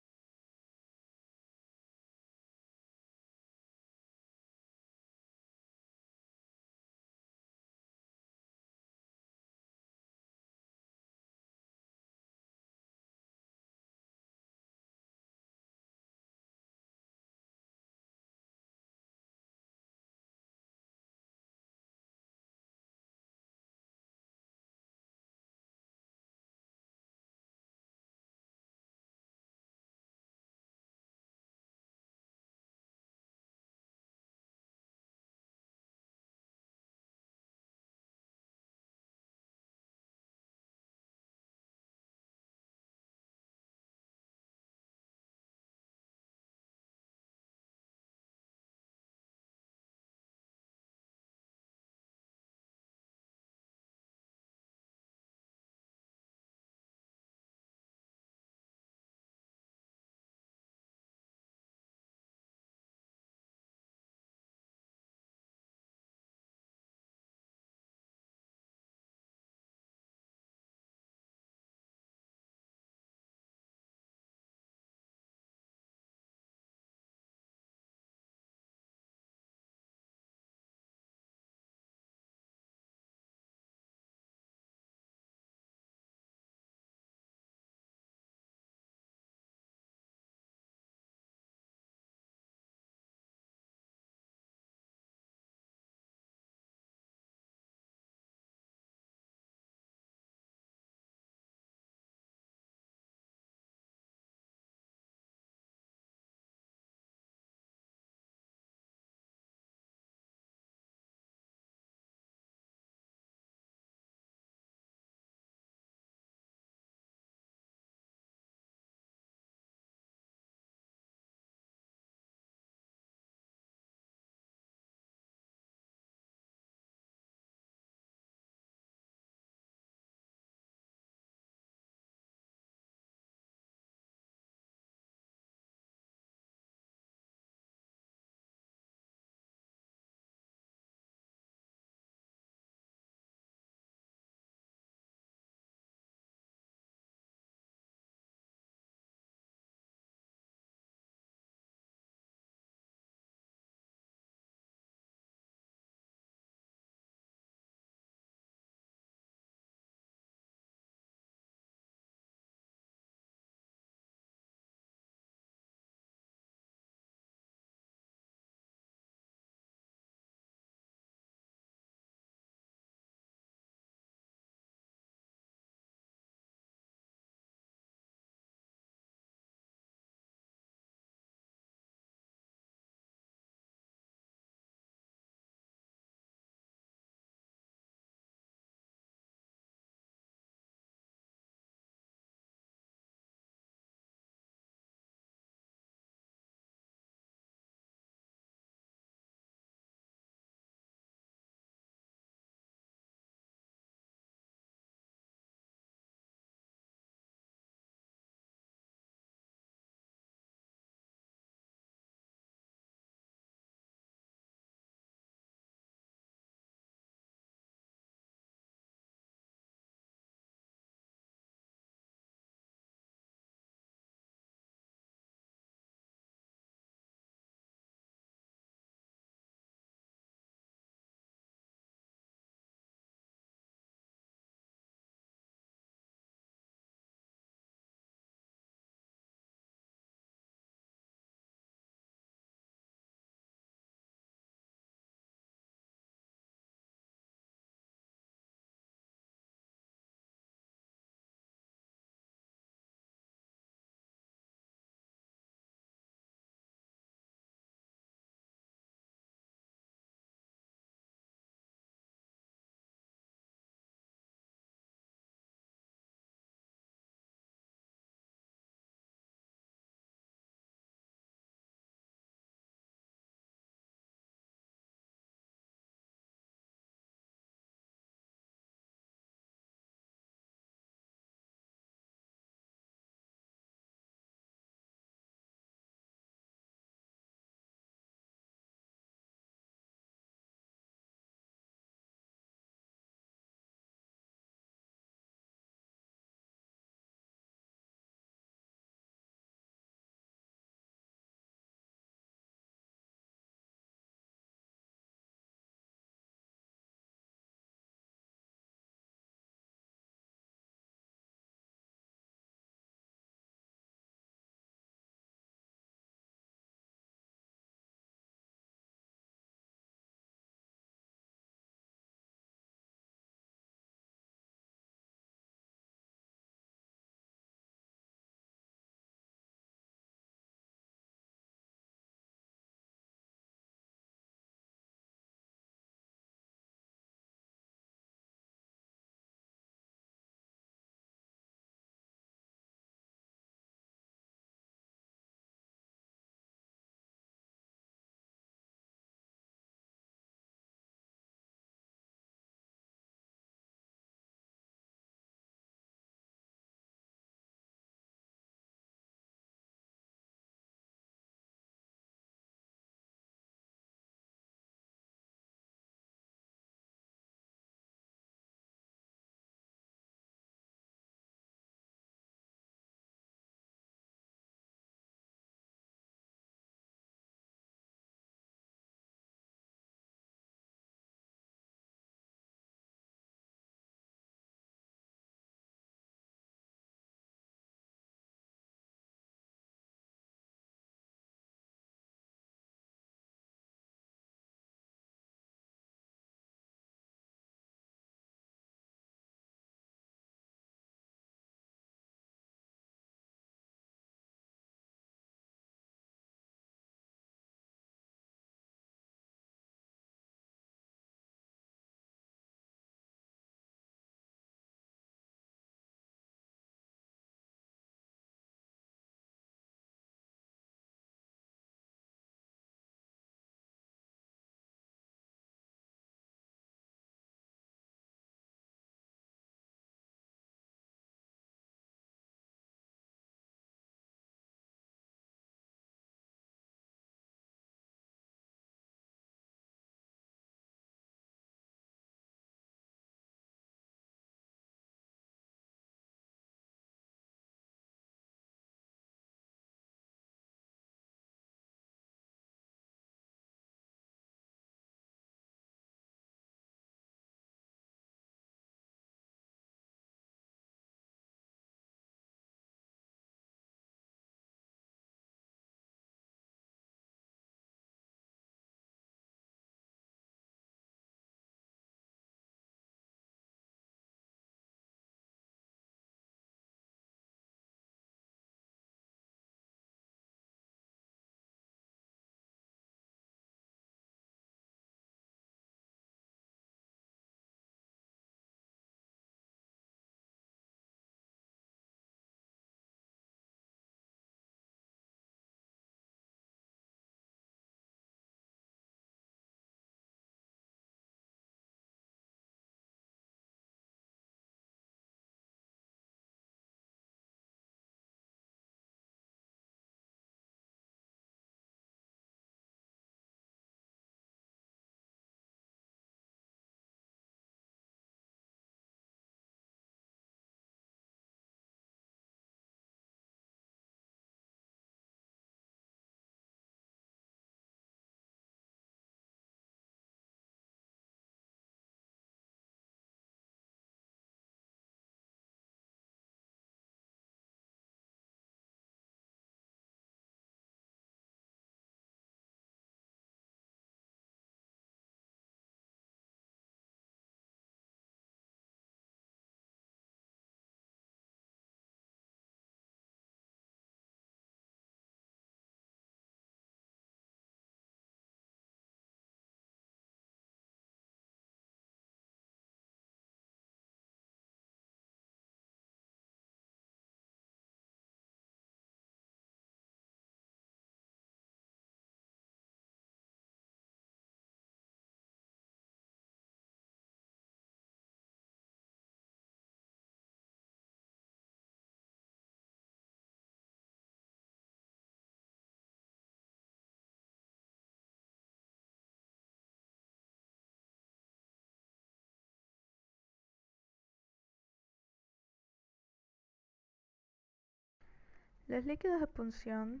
Los líquidos de punción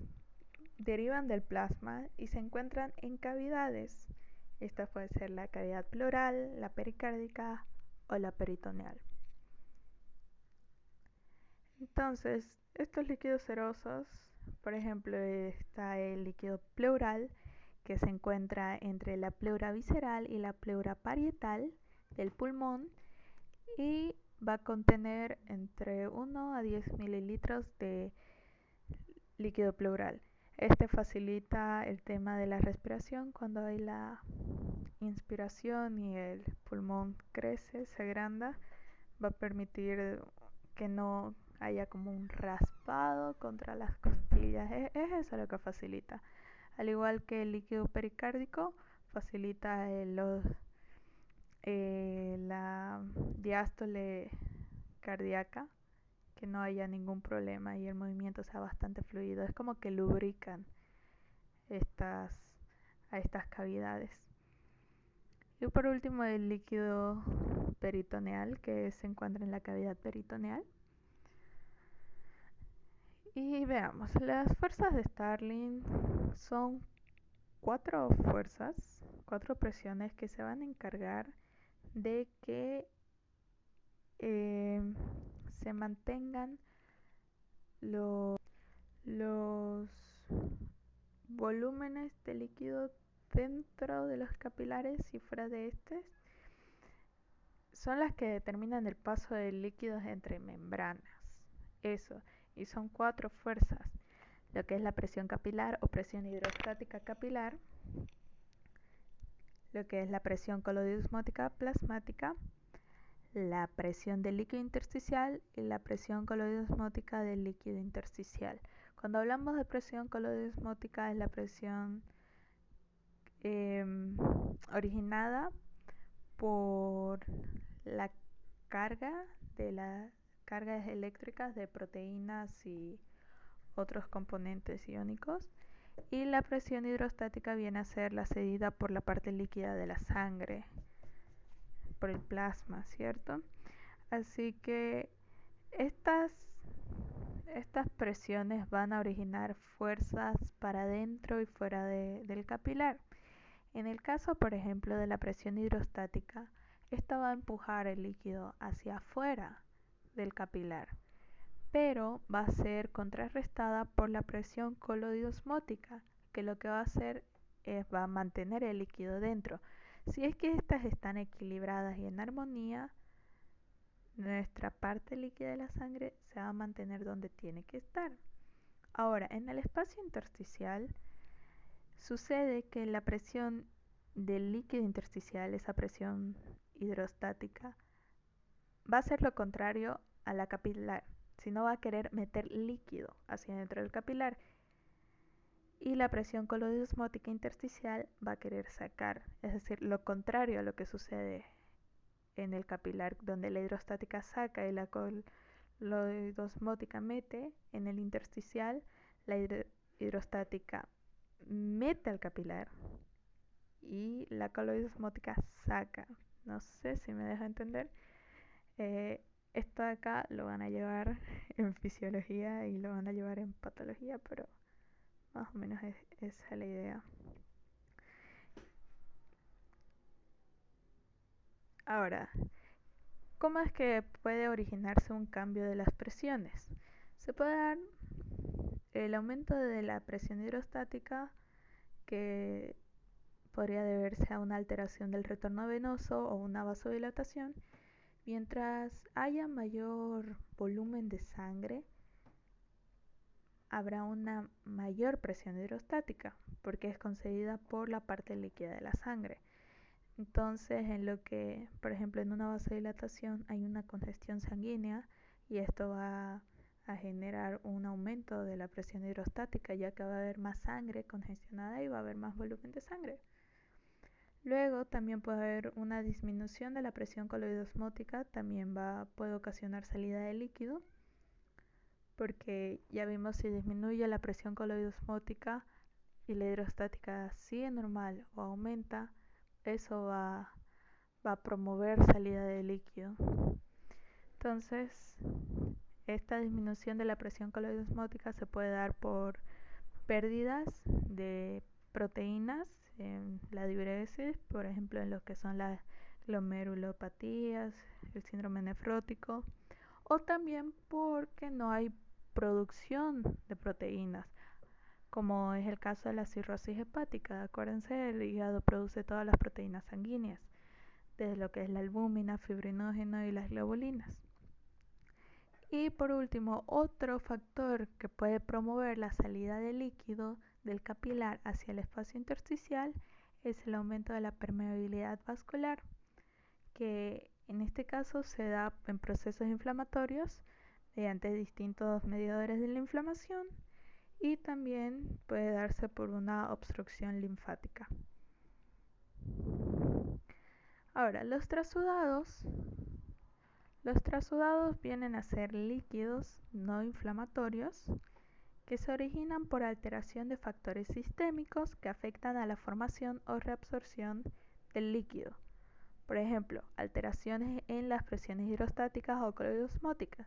derivan del plasma y se encuentran en cavidades. Esta puede ser la cavidad pleural, la pericárdica o la peritoneal. Entonces, estos líquidos serosos, por ejemplo, está el líquido pleural, que se encuentra entre la pleura visceral y la pleura parietal del pulmón y va a contener entre 1 a 10 mililitros de líquido pleural. Este facilita el tema de la respiración cuando hay la inspiración y el pulmón crece, se agranda, va a permitir que no haya como un raspado contra las costillas. Es eso lo que facilita. Al igual que el líquido pericárdico, facilita la diástole cardíaca, que no haya ningún problema y el movimiento sea bastante fluido. Es como que lubrican estas, a estas cavidades. Y por último el líquido peritoneal, que se encuentra en la cavidad peritoneal. Y veamos, las fuerzas de Starling son 4 fuerzas, 4 presiones que se van a encargar de que se mantengan los volúmenes de líquido dentro de los capilares y fuera de estos. Son las que determinan el paso de líquidos entre membranas. Eso, y son 4 fuerzas, lo que es la presión capilar o presión hidrostática capilar, lo que es la presión coloidosmótica plasmática, la presión del líquido intersticial y la presión coloidosmótica del líquido intersticial. Cuando hablamos de presión coloidosmótica es la presión originada por la carga de las cargas eléctricas de proteínas y otros componentes iónicos, y la presión hidrostática viene a ser la cedida por la parte líquida de la sangre, por el plasma, ¿cierto? Así que estas presiones van a originar fuerzas para dentro y fuera del capilar. En el caso, por ejemplo, de la presión hidrostática, esta va a empujar el líquido hacia afuera del capilar, pero va a ser contrarrestada por la presión coloidosmótica, que lo que va a hacer es va a mantener el líquido dentro. Si es que estas están equilibradas y en armonía, nuestra parte líquida de la sangre se va a mantener donde tiene que estar. Ahora, en el espacio intersticial sucede que la presión del líquido intersticial, esa presión hidrostática, va a ser lo contrario a la capilar, sino va a querer meter líquido hacia dentro del capilar, y la presión coloidosmótica intersticial va a querer sacar, es decir, lo contrario a lo que sucede en el capilar, donde la hidrostática saca y la coloidosmótica mete. En el intersticial la hidrostática mete al capilar y la coloidosmótica saca. No sé si me dejo entender. Esto de acá lo van a llevar en fisiología y lo van a llevar en patología, pero más o menos esa es la idea. Ahora, ¿cómo es que puede originarse un cambio de las presiones? Se puede dar el aumento de la presión hidrostática, que podría deberse a una alteración del retorno venoso o una vasodilatación. Mientras haya mayor volumen de sangre, habrá una mayor presión hidrostática, porque es concedida por la parte líquida de la sangre. Entonces, en lo que, por ejemplo, en una vasodilatación hay una congestión sanguínea, y esto va a generar un aumento de la presión hidrostática, ya que va a haber más sangre congestionada y va a haber más volumen de sangre. Luego también puede haber una disminución de la presión coloidosmótica, también puede ocasionar salida de líquido, porque ya vimos, si disminuye la presión coloidosmótica y la hidrostática sigue normal o aumenta, eso va a promover salida de líquido. Entonces, Esta disminución de la presión coloidosmótica se puede dar por pérdidas de proteínas en la diuresis, por ejemplo en lo que son las glomerulopatías, el síndrome nefrótico, o también porque no hay producción de proteínas, como es el caso de la cirrosis hepática. Acuérdense, el hígado produce todas las proteínas sanguíneas, desde lo que es la albúmina, fibrinógeno y las globulinas. Y por último, otro factor que puede promover la salida de líquido del capilar hacia el espacio intersticial es el aumento de la permeabilidad vascular, que en este caso se da en procesos inflamatorios mediante distintos mediadores de la inflamación, y también puede darse por una obstrucción linfática. Ahora, los trasudados vienen a ser líquidos no inflamatorios que se originan por alteración de factores sistémicos que afectan a la formación o reabsorción del líquido. Por ejemplo, alteraciones en las presiones hidrostáticas o coloidosmóticas.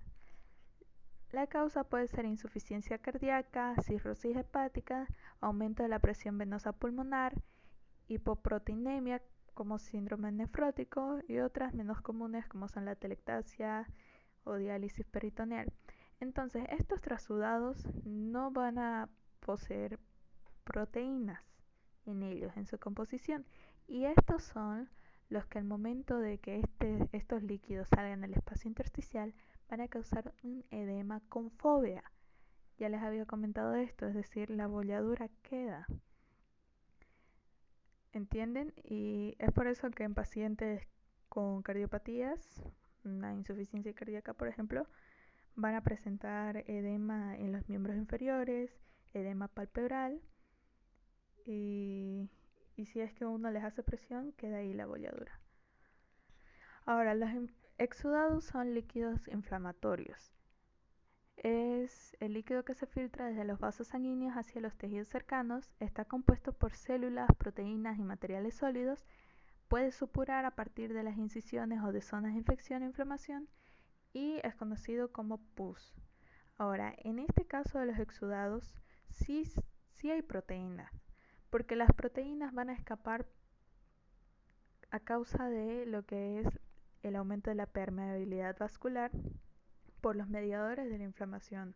La causa puede ser insuficiencia cardíaca, cirrosis hepática, aumento de la presión venosa pulmonar, hipoproteinemia como síndrome nefrótico y otras menos comunes como son la telectasia o diálisis peritoneal. Entonces, estos trasudados no van a poseer proteínas en ellos, en su composición, y estos son los que al momento de que estos líquidos salgan al espacio intersticial van a causar un edema con fobia. Ya les había comentado esto, es decir, la bolladura queda. ¿Entienden? Y es por eso que en pacientes con cardiopatías, una insuficiencia cardíaca por ejemplo, van a presentar edema en los miembros inferiores, edema palpebral, y si es que uno les hace presión, queda ahí la bolladura. Ahora, los exudados son líquidos inflamatorios. Es el líquido que se filtra desde los vasos sanguíneos hacia los tejidos cercanos, está compuesto por células, proteínas y materiales sólidos, puede supurar a partir de las incisiones o de zonas de infección e inflamación y es conocido como pus. Ahora, en este caso de los exudados, sí hay proteínas, porque las proteínas van a escapar a causa de lo que es el aumento de la permeabilidad vascular por los mediadores de la inflamación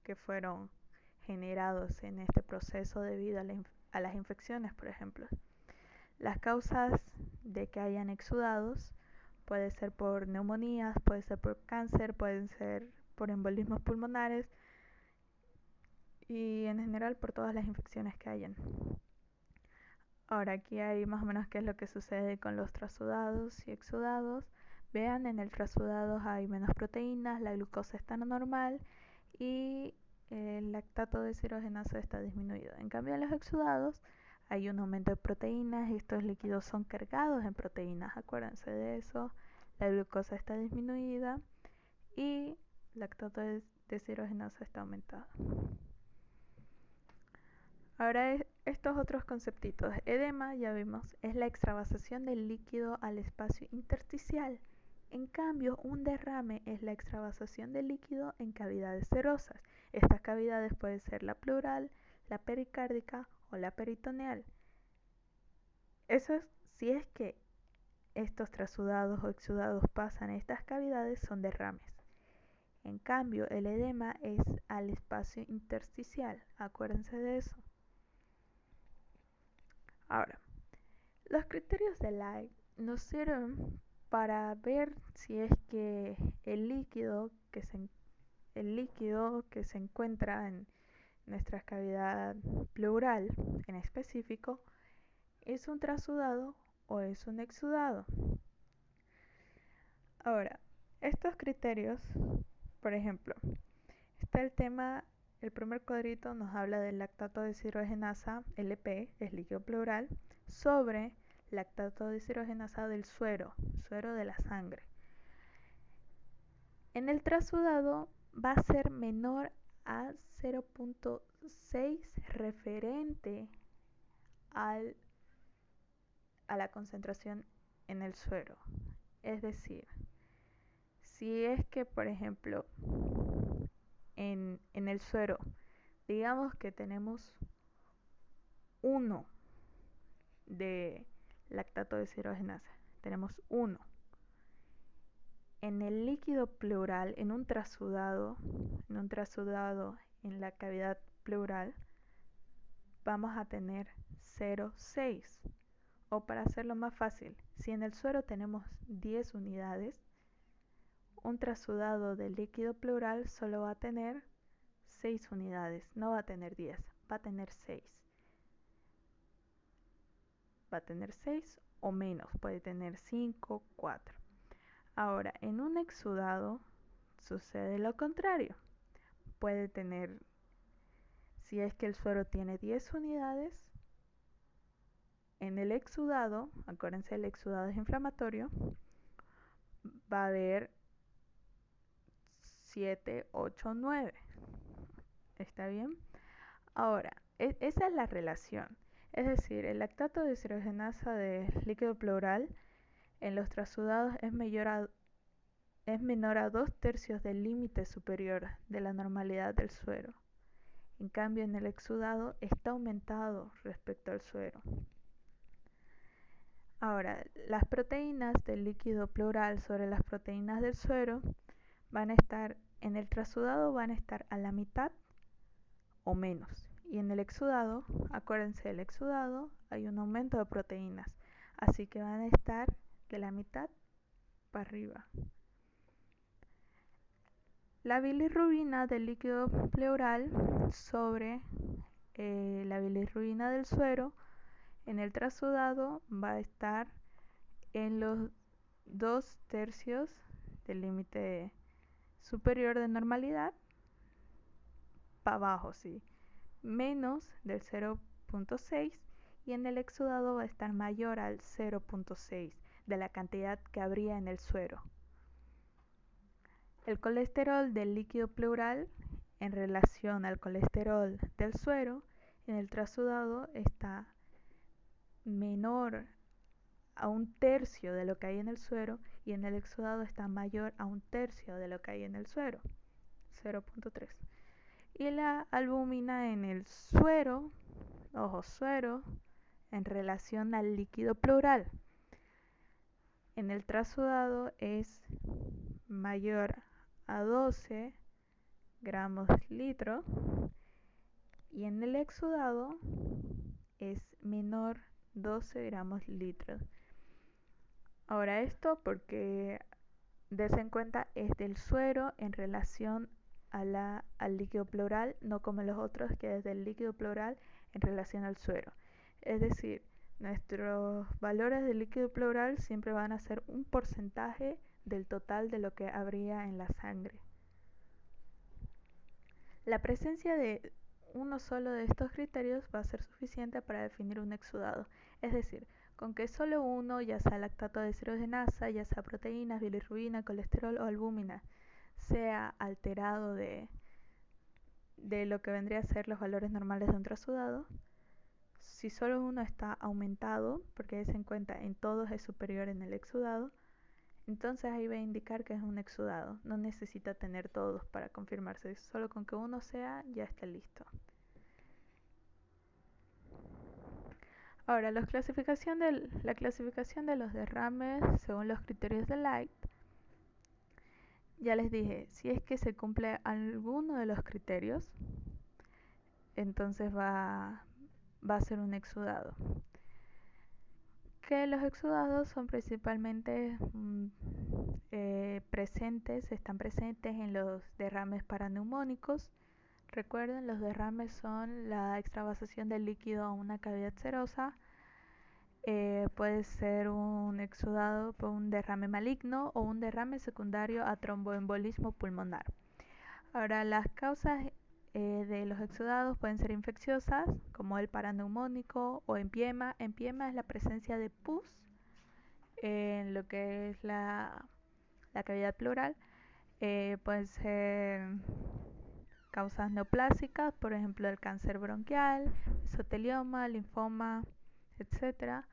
que fueron generados en este proceso debido a las infecciones, por ejemplo. Las causas de que hayan exudados puede ser por neumonías, puede ser por cáncer, pueden ser por embolismos pulmonares y en general por todas las infecciones que hayan. Ahora aquí hay más o menos qué es lo que sucede con los trasudados y exudados. Vean, en el trasudado hay menos proteínas, la glucosa está normal y el lactato deshidrogenasa está disminuido. En cambio en los exudados hay un aumento de proteínas, estos líquidos son cargados en proteínas, acuérdense de eso, la glucosa está disminuida y el lactato deshidrogenasa está aumentado. Ahora estos otros conceptitos. Edema, ya vimos, es la extravasación del líquido al espacio intersticial. En cambio, un derrame es la extravasación del líquido en cavidades serosas. Estas cavidades pueden ser la pleural, la pericárdica o la peritoneal. Eso es, si es que estos trasudados o exudados pasan a estas cavidades, son derrames. En cambio, el edema es al espacio intersticial. Acuérdense de eso. Ahora, los criterios de Light nos sirven para ver si es que el líquido que se encuentra en nuestra cavidad pleural en específico es un trasudado o es un exudado. Ahora, estos criterios, por ejemplo, está el primer cuadrito nos habla del lactato deshidrogenasa LP, es líquido pleural, sobre lactato deshidrogenasa del suero de la sangre. En el trasudado va a ser menor a 0.6 referente a la concentración en el suero. Es decir, si es que, por ejemplo, en el suero, digamos que tenemos 1 de lactato deshidrogenasa, tenemos 1. En el líquido pleural, en un trasudado en la cavidad pleural, vamos a tener 0,6. O para hacerlo más fácil, si en el suero tenemos 10 unidades, un trasudado del líquido pleural solo va a tener 6 unidades, no va a tener 10, va a tener 6. Va a tener 6 o menos, puede tener 5, 4. Ahora, en un exudado sucede lo contrario. Puede tener, si es que el suero tiene 10 unidades, en el exudado, acuérdense, el exudado es inflamatorio, va a haber 7, 8, 9. ¿Está bien? Ahora, esa es la relación. Es decir, el lactato de deshidrogenasa de líquido pleural en los trasudados es menor a 2/3 del límite superior de la normalidad del suero. En cambio, en el exudado está aumentado respecto al suero. Ahora, las proteínas del líquido pleural sobre las proteínas del suero van a estar, en el trasudado van a estar a la mitad o menos. Y en el exudado, acuérdense, el exudado hay un aumento de proteínas, así que van a estar de la mitad para arriba. La bilirrubina del líquido pleural sobre la bilirrubina del suero en el trasudado va a estar en los 2/3 del límite superior de normalidad para abajo, sí, menos del 0,6, y en el exudado va a estar mayor al 0,6 de la cantidad que habría en el suero. El colesterol del líquido pleural en relación al colesterol del suero en el trasudado está menor a 1/3 de lo que hay en el suero, y en el exudado está mayor a 1/3 de lo que hay en el suero, 0,3. Y la albúmina en el suero, suero, en relación al líquido pleural en el trasudado es mayor a 12 gramos litro, y en el exudado es menor 12 gramos litro. Ahora esto, porque des en cuenta, es del suero en relación al líquido pleural, no como los otros que es del líquido pleural en relación al suero. Es decir, nuestros valores del líquido pleural siempre van a ser un porcentaje del total de lo que habría en la sangre. La presencia de uno solo de estos criterios va a ser suficiente para definir un exudado. Es decir, con que solo uno, ya sea lactato de deshidrogenasa, ya sea proteínas, bilirrubina, colesterol o albúmina, sea alterado de lo que vendría a ser los valores normales de un trasudado, si solo uno está aumentado, porque des en cuenta en todos es superior en el exudado, entonces ahí va a indicar que es un exudado. No necesita tener todos para confirmarse, solo con que uno sea ya está listo. Ahora, la clasificación de los derrames según los criterios de Light. Ya les dije, si es que se cumple alguno de los criterios, entonces va a ser un exudado. Que los exudados son principalmente están presentes en los derrames paraneumónicos. Recuerden, los derrames son la extravasación del líquido a una cavidad serosa. Puede ser un exudado por un derrame maligno o un derrame secundario a tromboembolismo pulmonar. Ahora, las causas de los exudados pueden ser infecciosas, como el paraneumónico, o empiema. Empiema es la presencia de pus en lo que es la cavidad pleural. Pueden ser causas neoplásicas, por ejemplo el cáncer bronquial, mesotelioma, linfoma, etc.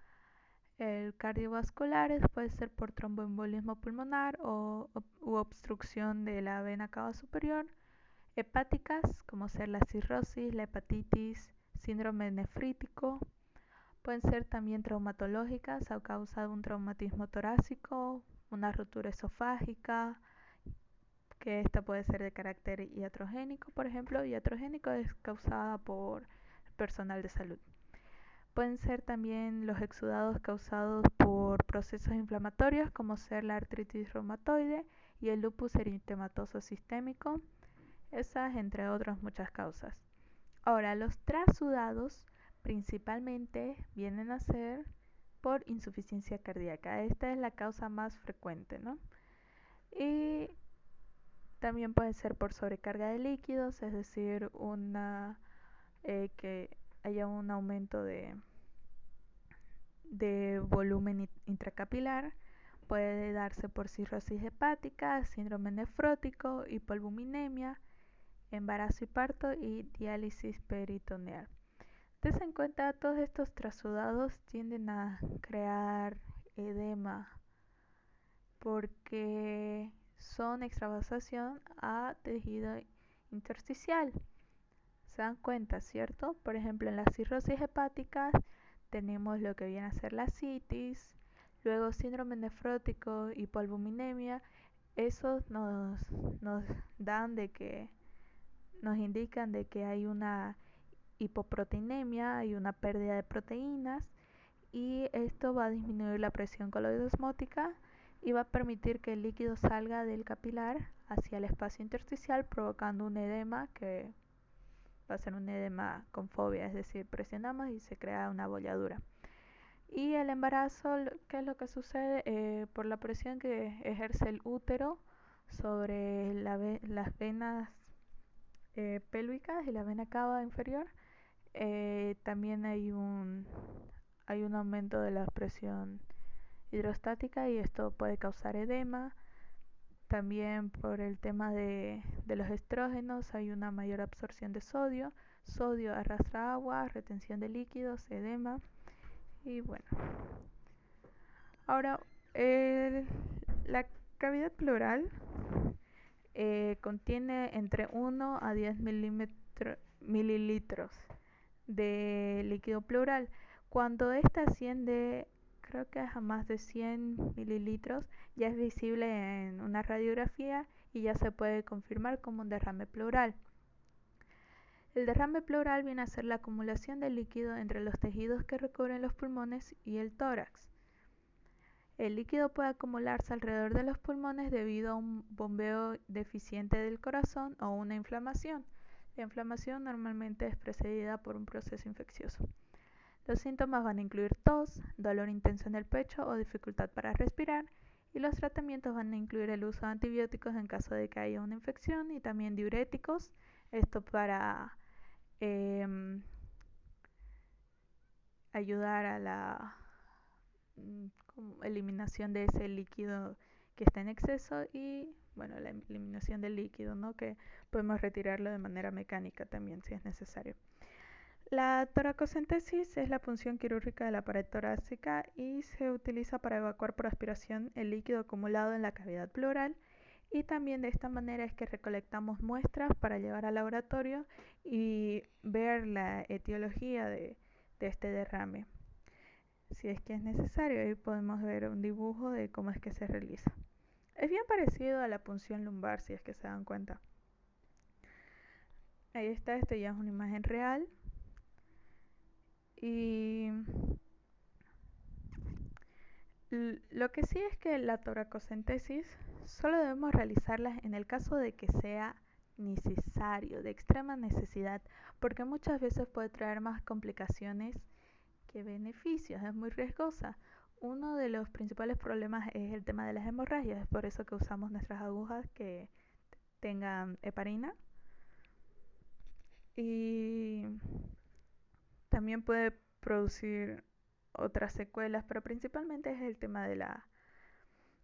El cardiovasculares puede ser por tromboembolismo pulmonar u obstrucción de la vena cava superior. hepáticas, como ser la cirrosis, la hepatitis, síndrome nefrítico. Pueden ser también traumatológicas a causa de un traumatismo torácico, una rotura esofágica, que esta puede ser de carácter iatrogénico, por ejemplo. Iatrogénico es causada por personal de salud. Pueden ser también los exudados causados por procesos inflamatorios, como ser la artritis reumatoide y el lupus eritematoso sistémico. Esas, entre otras muchas causas. Ahora, los trasudados principalmente vienen a ser por insuficiencia cardíaca. Esta es la causa más frecuente, ¿no? Y también puede ser por sobrecarga de líquidos, es decir, que haya un aumento de volumen intracapilar. Puede darse por cirrosis hepática, síndrome nefrótico, hipoalbuminemia, embarazo y parto y diálisis peritoneal. Tense en cuenta, todos estos trasudados tienden a crear edema porque son extravasación a tejido intersticial. Se dan cuenta, ¿cierto? Por ejemplo, en las cirrosis hepáticas tenemos lo que viene a ser la citis, luego síndrome nefrótico, hipoalbuminemia. Esos nos dan de que nos indican de que hay una hipoproteinemia, hay una pérdida de proteínas y esto va a disminuir la presión coloidosmótica y va a permitir que el líquido salga del capilar hacia el espacio intersticial, provocando un edema que va a ser un edema con fobia, es decir, presionamos y se crea una bolladura. Y el embarazo, ¿qué es lo que sucede? Por la presión que ejerce el útero sobre las venas pélvicas y la vena cava inferior, también hay un aumento de la presión hidrostática y esto puede causar edema. También por el tema de los estrógenos hay una mayor absorción de sodio. Sodio arrastra agua, retención de líquidos, edema. Y bueno, ahora la cavidad pleural contiene entre 1 a 10 mililitros de líquido pleural. Cuando esta asciende, creo que es a más de 100 mililitros, ya es visible en una radiografía y ya se puede confirmar como un derrame pleural. El derrame pleural viene a ser la acumulación de líquido entre los tejidos que recubren los pulmones y el tórax. El líquido puede acumularse alrededor de los pulmones debido a un bombeo deficiente del corazón o una inflamación. La inflamación normalmente es precedida por un proceso infeccioso. Los síntomas van a incluir tos, dolor intenso en el pecho o dificultad para respirar, y los tratamientos van a incluir el uso de antibióticos en caso de que haya una infección y también diuréticos, esto para ayudar a la eliminación de ese líquido que está en exceso y bueno, la eliminación del líquido, ¿no? Que podemos retirarlo de manera mecánica también si es necesario. La toracocentesis es la punción quirúrgica de la pared torácica y se utiliza para evacuar por aspiración el líquido acumulado en la cavidad pleural, y también de esta manera es que recolectamos muestras para llevar al laboratorio y ver la etiología de este derrame. Si es que es necesario, ahí podemos ver un dibujo de cómo es que se realiza. Es bien parecido a la punción lumbar, si es que se dan cuenta. Ahí está, esto ya es una imagen real. Y lo que sí es que la toracocentesis solo debemos realizarla en el caso de que sea necesario, de extrema necesidad, porque muchas veces puede traer más complicaciones que beneficios, es muy riesgosa. Uno de los principales problemas es el tema de las hemorragias, es por eso que usamos nuestras agujas que tengan heparina. Y también puede producir otras secuelas, pero principalmente es el tema de las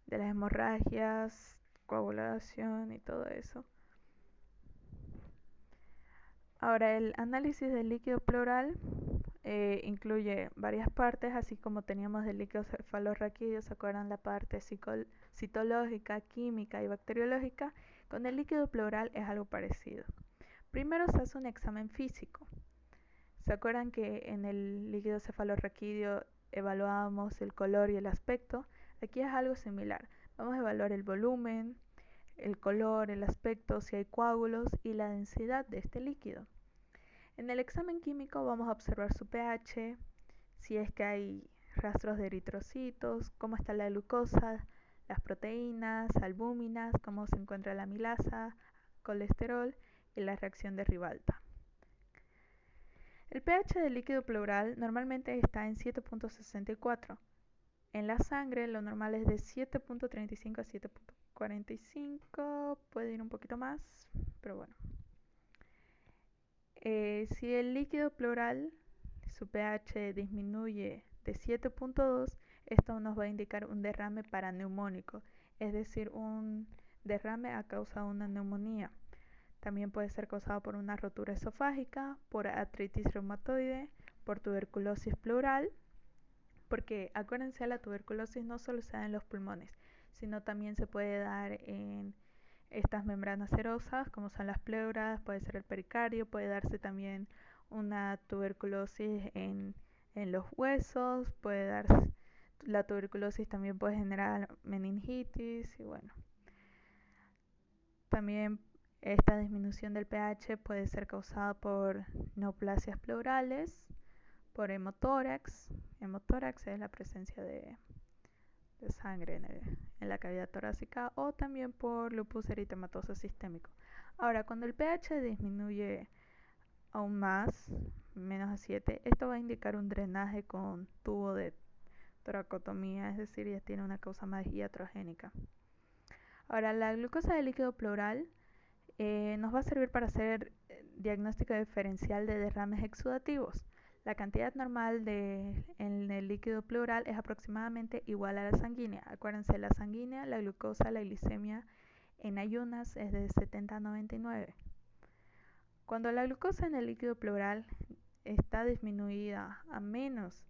hemorragias, coagulación y todo eso. Ahora, el análisis del líquido pleural incluye varias partes, así como teníamos del líquido cefalorraquídeo, ¿se acuerdan? La parte citológica, química y bacteriológica. Con el líquido pleural es algo parecido. Primero se hace un examen físico. ¿Se acuerdan que en el líquido cefalorraquídeo evaluábamos el color y el aspecto? Aquí es algo similar. Vamos a evaluar el volumen, el color, el aspecto, si hay coágulos y la densidad de este líquido. En el examen químico vamos a observar su pH, si es que hay rastros de eritrocitos, cómo está la glucosa, las proteínas, albúminas, cómo se encuentra la amilasa, colesterol y la reacción de Ribalta. El pH del líquido pleural normalmente está en 7.64. En la sangre lo normal es de 7.35 a 7.45, puede ir un poquito más, pero bueno. Si el líquido pleural, su pH disminuye de 7.2, esto nos va a indicar un derrame paraneumónico, es decir, un derrame a causa de una neumonía. También puede ser causado por una rotura esofágica, por artritis reumatoide, por tuberculosis pleural, porque acuérdense, la tuberculosis no solo se da en los pulmones, sino también se puede dar en estas membranas serosas, como son las pleuras, puede ser el pericardio, puede darse también una tuberculosis en los huesos, puede darse, la tuberculosis también puede generar meningitis y bueno. También esta disminución del pH puede ser causada por neoplasias pleurales, por hemotórax. Hemotórax es la presencia de sangre en la cavidad torácica, o también por lupus eritematoso sistémico. Ahora, cuando el pH disminuye aún más, menos a 7, esto va a indicar un drenaje con tubo de toracotomía, es decir, ya tiene una causa más iatrogénica. Ahora, la glucosa del líquido pleural nos va a servir para hacer diagnóstico diferencial de derrames exudativos. La cantidad normal en el líquido pleural es aproximadamente igual a la sanguínea. Acuérdense, la sanguínea, la glucosa, la glicemia en ayunas es de 70 a 99. Cuando la glucosa en el líquido pleural está disminuida a menos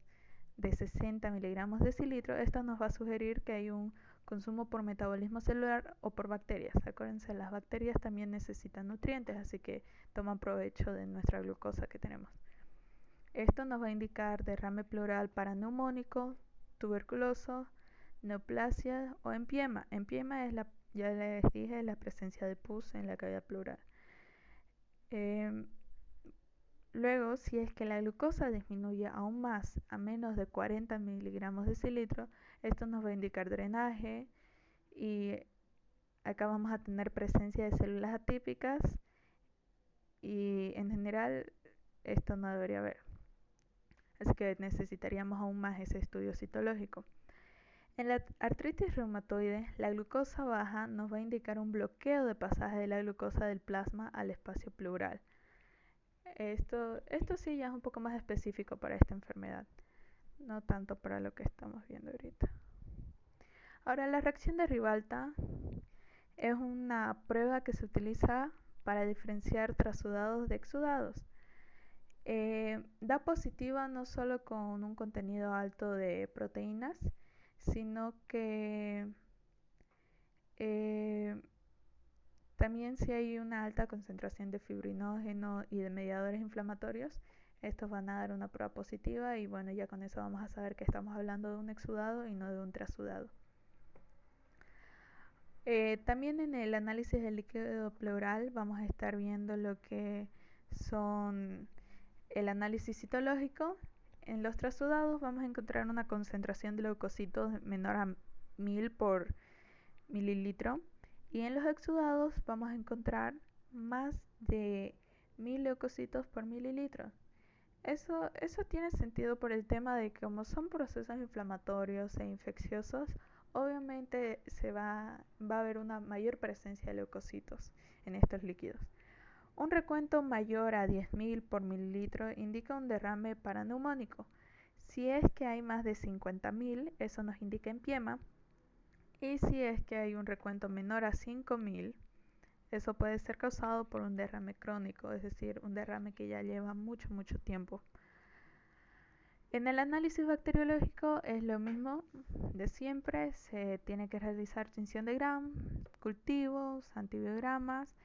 de 60 miligramos de decilitro, esto nos va a sugerir que hay un consumo por metabolismo celular o por bacterias. Acuérdense, las bacterias también necesitan nutrientes, así que toman provecho de nuestra glucosa que tenemos. Esto nos va a indicar derrame pleural paraneumónico, tuberculoso, neoplasia o empiema. Empiema es ya les dije, la presencia de pus en la cavidad pleural. Luego, si es que la glucosa disminuye aún más a menos de 40 miligramos de decilitro, esto nos va a indicar drenaje y acá vamos a tener presencia de células atípicas y en general esto no debería haber. Así que necesitaríamos aún más ese estudio citológico. En la artritis reumatoide, la glucosa baja nos va a indicar un bloqueo de pasaje de la glucosa del plasma al espacio pleural. Esto sí ya es un poco más específico para esta enfermedad, no tanto para lo que estamos viendo ahorita. Ahora, la reacción de Ribalta es una prueba que se utiliza para diferenciar trasudados de exudados. Da positiva no solo con un contenido alto de proteínas, sino que también si hay una alta concentración de fibrinógeno y de mediadores inflamatorios, estos van a dar una prueba positiva y bueno, ya con eso vamos a saber que estamos hablando de un exudado y no de un trasudado. También en el análisis del líquido pleural vamos a estar viendo lo que son el análisis citológico. En los trasudados vamos a encontrar una concentración de leucocitos menor a 1000 por mililitro. Y en los exudados vamos a encontrar más de 1000 leucocitos por mililitro. Eso tiene sentido por el tema de que como son procesos inflamatorios e infecciosos, obviamente va a haber una mayor presencia de leucocitos en estos líquidos. Un recuento mayor a 10.000 por mililitro indica un derrame paraneumónico. Si es que hay más de 50.000, eso nos indica empiema. Y si es que hay un recuento menor a 5.000, eso puede ser causado por un derrame crónico, es decir, un derrame que ya lleva mucho tiempo. En el análisis bacteriológico es lo mismo de siempre, se tiene que realizar tinción de Gram, cultivos, antibiogramas.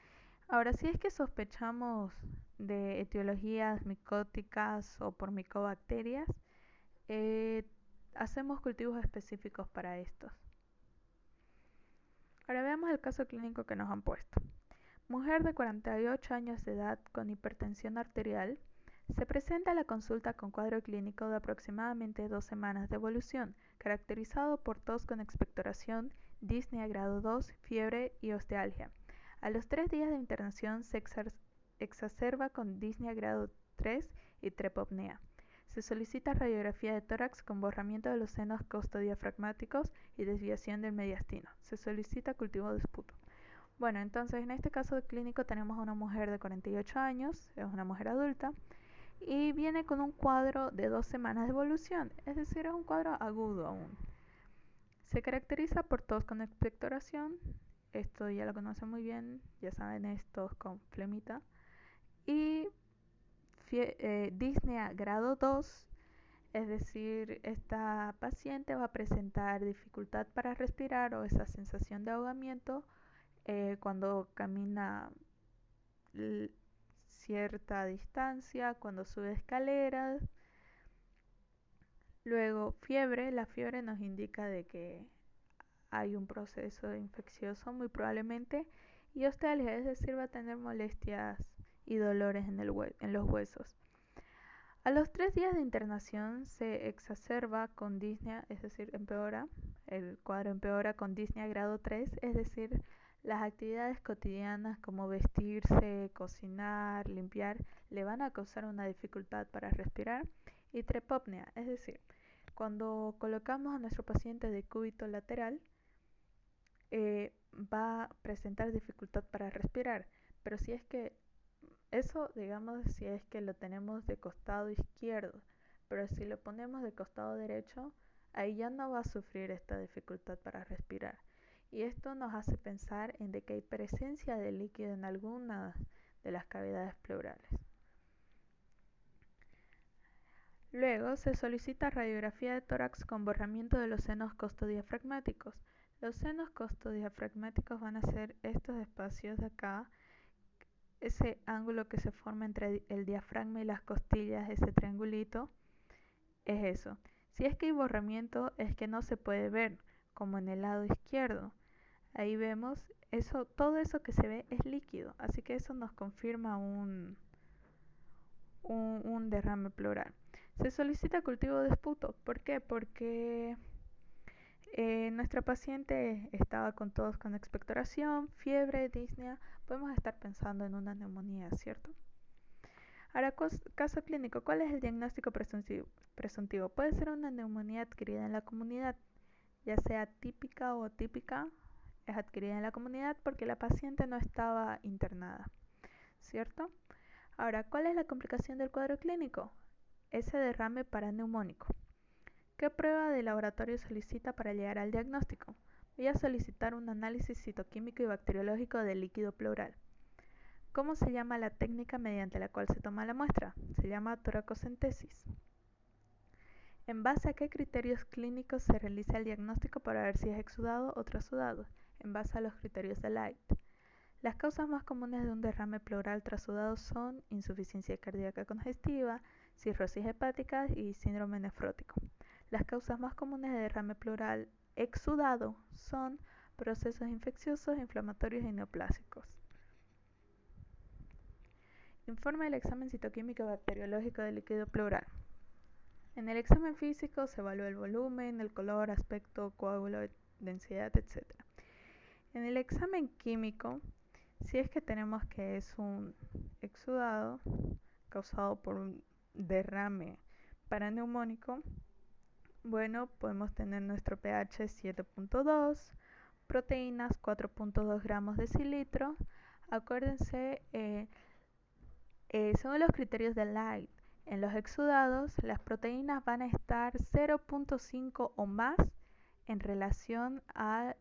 Ahora, si es que sospechamos de etiologías micóticas o por micobacterias, eh, hacemos cultivos específicos para estos. Ahora veamos el caso clínico que nos han puesto. Mujer de 48 años de edad con hipertensión arterial se presenta a la consulta con cuadro clínico de aproximadamente 2 semanas de evolución, caracterizado por tos con expectoración, disnea grado 2, fiebre y ostealgia. A los 3 días de internación se exacerba con disnea grado 3 y trepopnea. Se solicita radiografía de tórax con borramiento de los senos costodiafragmáticos y desviación del mediastino. Se solicita cultivo de esputo. Bueno, entonces en este caso clínico tenemos a una mujer de 48 años, es una mujer adulta, y viene con un cuadro de 2 semanas de evolución, es decir, es un cuadro agudo aún. Se caracteriza por tos con expectoración, esto ya lo conocen muy bien, ya saben, es tos con flemita, y disnea grado 2, es decir, esta paciente va a presentar dificultad para respirar o esa sensación de ahogamiento cuando camina cierta distancia, cuando sube escaleras. Luego fiebre, la fiebre nos indica de que hay un proceso infeccioso muy probablemente, y ostealgia, es decir, va a tener molestias y dolores en los huesos. A los 3 días de internación se exacerba con disnea, es decir, empeora, el cuadro empeora con disnea grado 3, es decir, las actividades cotidianas como vestirse, cocinar, limpiar, le van a causar una dificultad para respirar. Y trepopnea, es decir, cuando colocamos a nuestro paciente de cúbito lateral, va a presentar dificultad para respirar. Pero si es que eso, digamos, si es que lo tenemos de costado izquierdo, pero si lo ponemos de costado derecho, ahí ya no va a sufrir esta dificultad para respirar. Y esto nos hace pensar en de que hay presencia de líquido en alguna de las cavidades pleurales. Luego se solicita radiografía de tórax con borramiento de los senos costodiafragmáticos. Los senos costodiafragmáticos van a ser estos espacios de acá, ese ángulo que se forma entre el diafragma y las costillas, ese triangulito, es eso. Si es que hay borramiento, es que no se puede ver, como en el lado izquierdo. Ahí vemos, eso, todo eso que se ve es líquido, así que eso nos confirma un derrame pleural. Se solicita cultivo de esputo. ¿Por qué? Porque nuestra paciente estaba con tos con expectoración, fiebre, disnea. Podemos estar pensando en una neumonía, ¿cierto? Ahora, caso clínico, ¿cuál es el diagnóstico presuntivo? Puede ser una neumonía adquirida en la comunidad, ya sea típica o atípica, es adquirida en la comunidad porque la paciente no estaba internada, ¿cierto? Ahora, ¿cuál es la complicación del cuadro clínico? Ese derrame paraneumónico. ¿Qué prueba de laboratorio solicita para llegar al diagnóstico? Voy a solicitar un análisis citoquímico y bacteriológico del líquido pleural. ¿Cómo se llama la técnica mediante la cual se toma la muestra? Se llama toracocentesis. ¿En base a qué criterios clínicos se realiza el diagnóstico para ver si es exudado o trasudado? En base a los criterios de Light. Las causas más comunes de un derrame pleural trasudado son insuficiencia cardíaca congestiva, cirrosis hepática y síndrome nefrótico. Las causas más comunes de derrame pleural exudado son procesos infecciosos, inflamatorios y neoplásicos. Informe del examen citoquímico bacteriológico del líquido pleural. En el examen físico se evalúa el volumen, el color, aspecto, coágulo, densidad, etc. En el examen químico, si es que tenemos que es un exudado causado por un derrame paraneumónico, bueno, podemos tener nuestro pH 7.2, proteínas 4.2 gramos de decilitro. Acuérdense, según los criterios de Light, en los exudados las proteínas van a estar 0.5 o más en relación a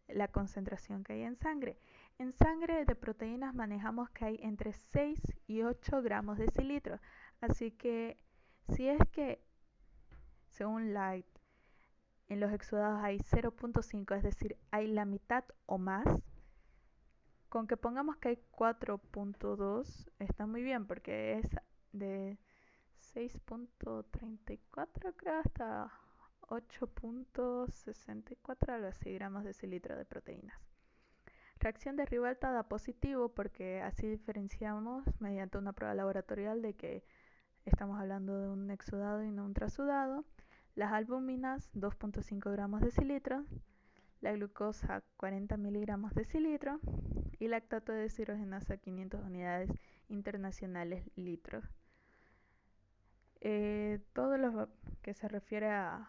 la concentración que hay en sangre. En sangre de proteínas manejamos que hay entre 6 y 8 gramos de decilitro. Así que si es que Según Light, en los exudados hay 0.5, es decir, hay la mitad o más. Con que pongamos que hay 4.2 está muy bien porque es de 6.34 creo hasta 8.64, algo así, gramos de cilitro de proteínas. Reacción de Ribalta da positivo porque así diferenciamos mediante una prueba laboratorial de que estamos hablando de un exudado y no un trasudado. Las albúminas 2.5 gramos de cilitro, la glucosa 40 miligramos de cilitro y lactato de deshidrogenasa 500 unidades internacionales litros. Todo lo que se refiere a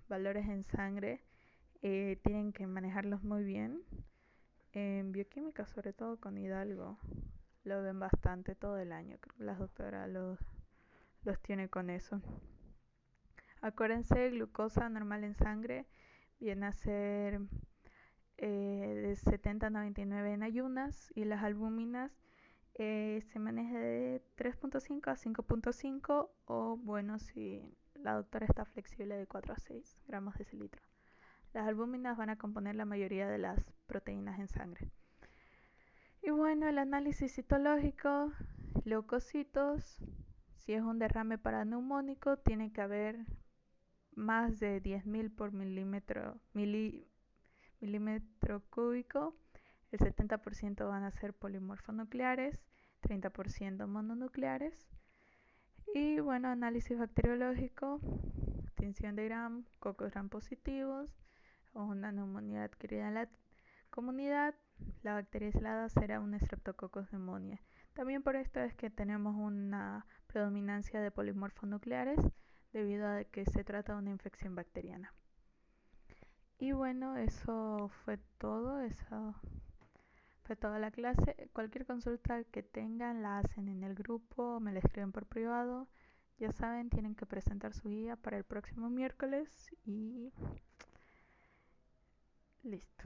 valores en sangre tienen que manejarlos muy bien. En bioquímica, sobre todo con Hidalgo, lo ven bastante todo el año. Creo que las doctoras los tiene con eso. Acuérdense, glucosa normal en sangre viene a ser de 70 a 99 en ayunas, y las albúminas se maneja de 3.5 a 5.5, o bueno, si la doctora está flexible, de 4 a 6 gramos de cilitro. Las albúminas van a componer la mayoría de las proteínas en sangre. Y bueno, el análisis citológico, leucocitos, si es un derrame paraneumónico, tiene que haber más de 10.000 por milímetro cúbico. El 70% van a ser polimorfonucleares, 30% mononucleares. Y bueno, análisis bacteriológico, tinción de Gram, cocos Gram positivos, o una neumonía adquirida en la comunidad. La bacteria aislada será un Streptococcus pneumoniae. También por esto es que tenemos una predominancia de polimorfonucleares, debido a que se trata de una infección bacteriana. Y bueno, eso fue todo, eso fue toda la clase. Cualquier consulta que tengan la hacen en el grupo, me la escriben por privado. Ya saben, tienen que presentar su guía para el próximo miércoles y listo.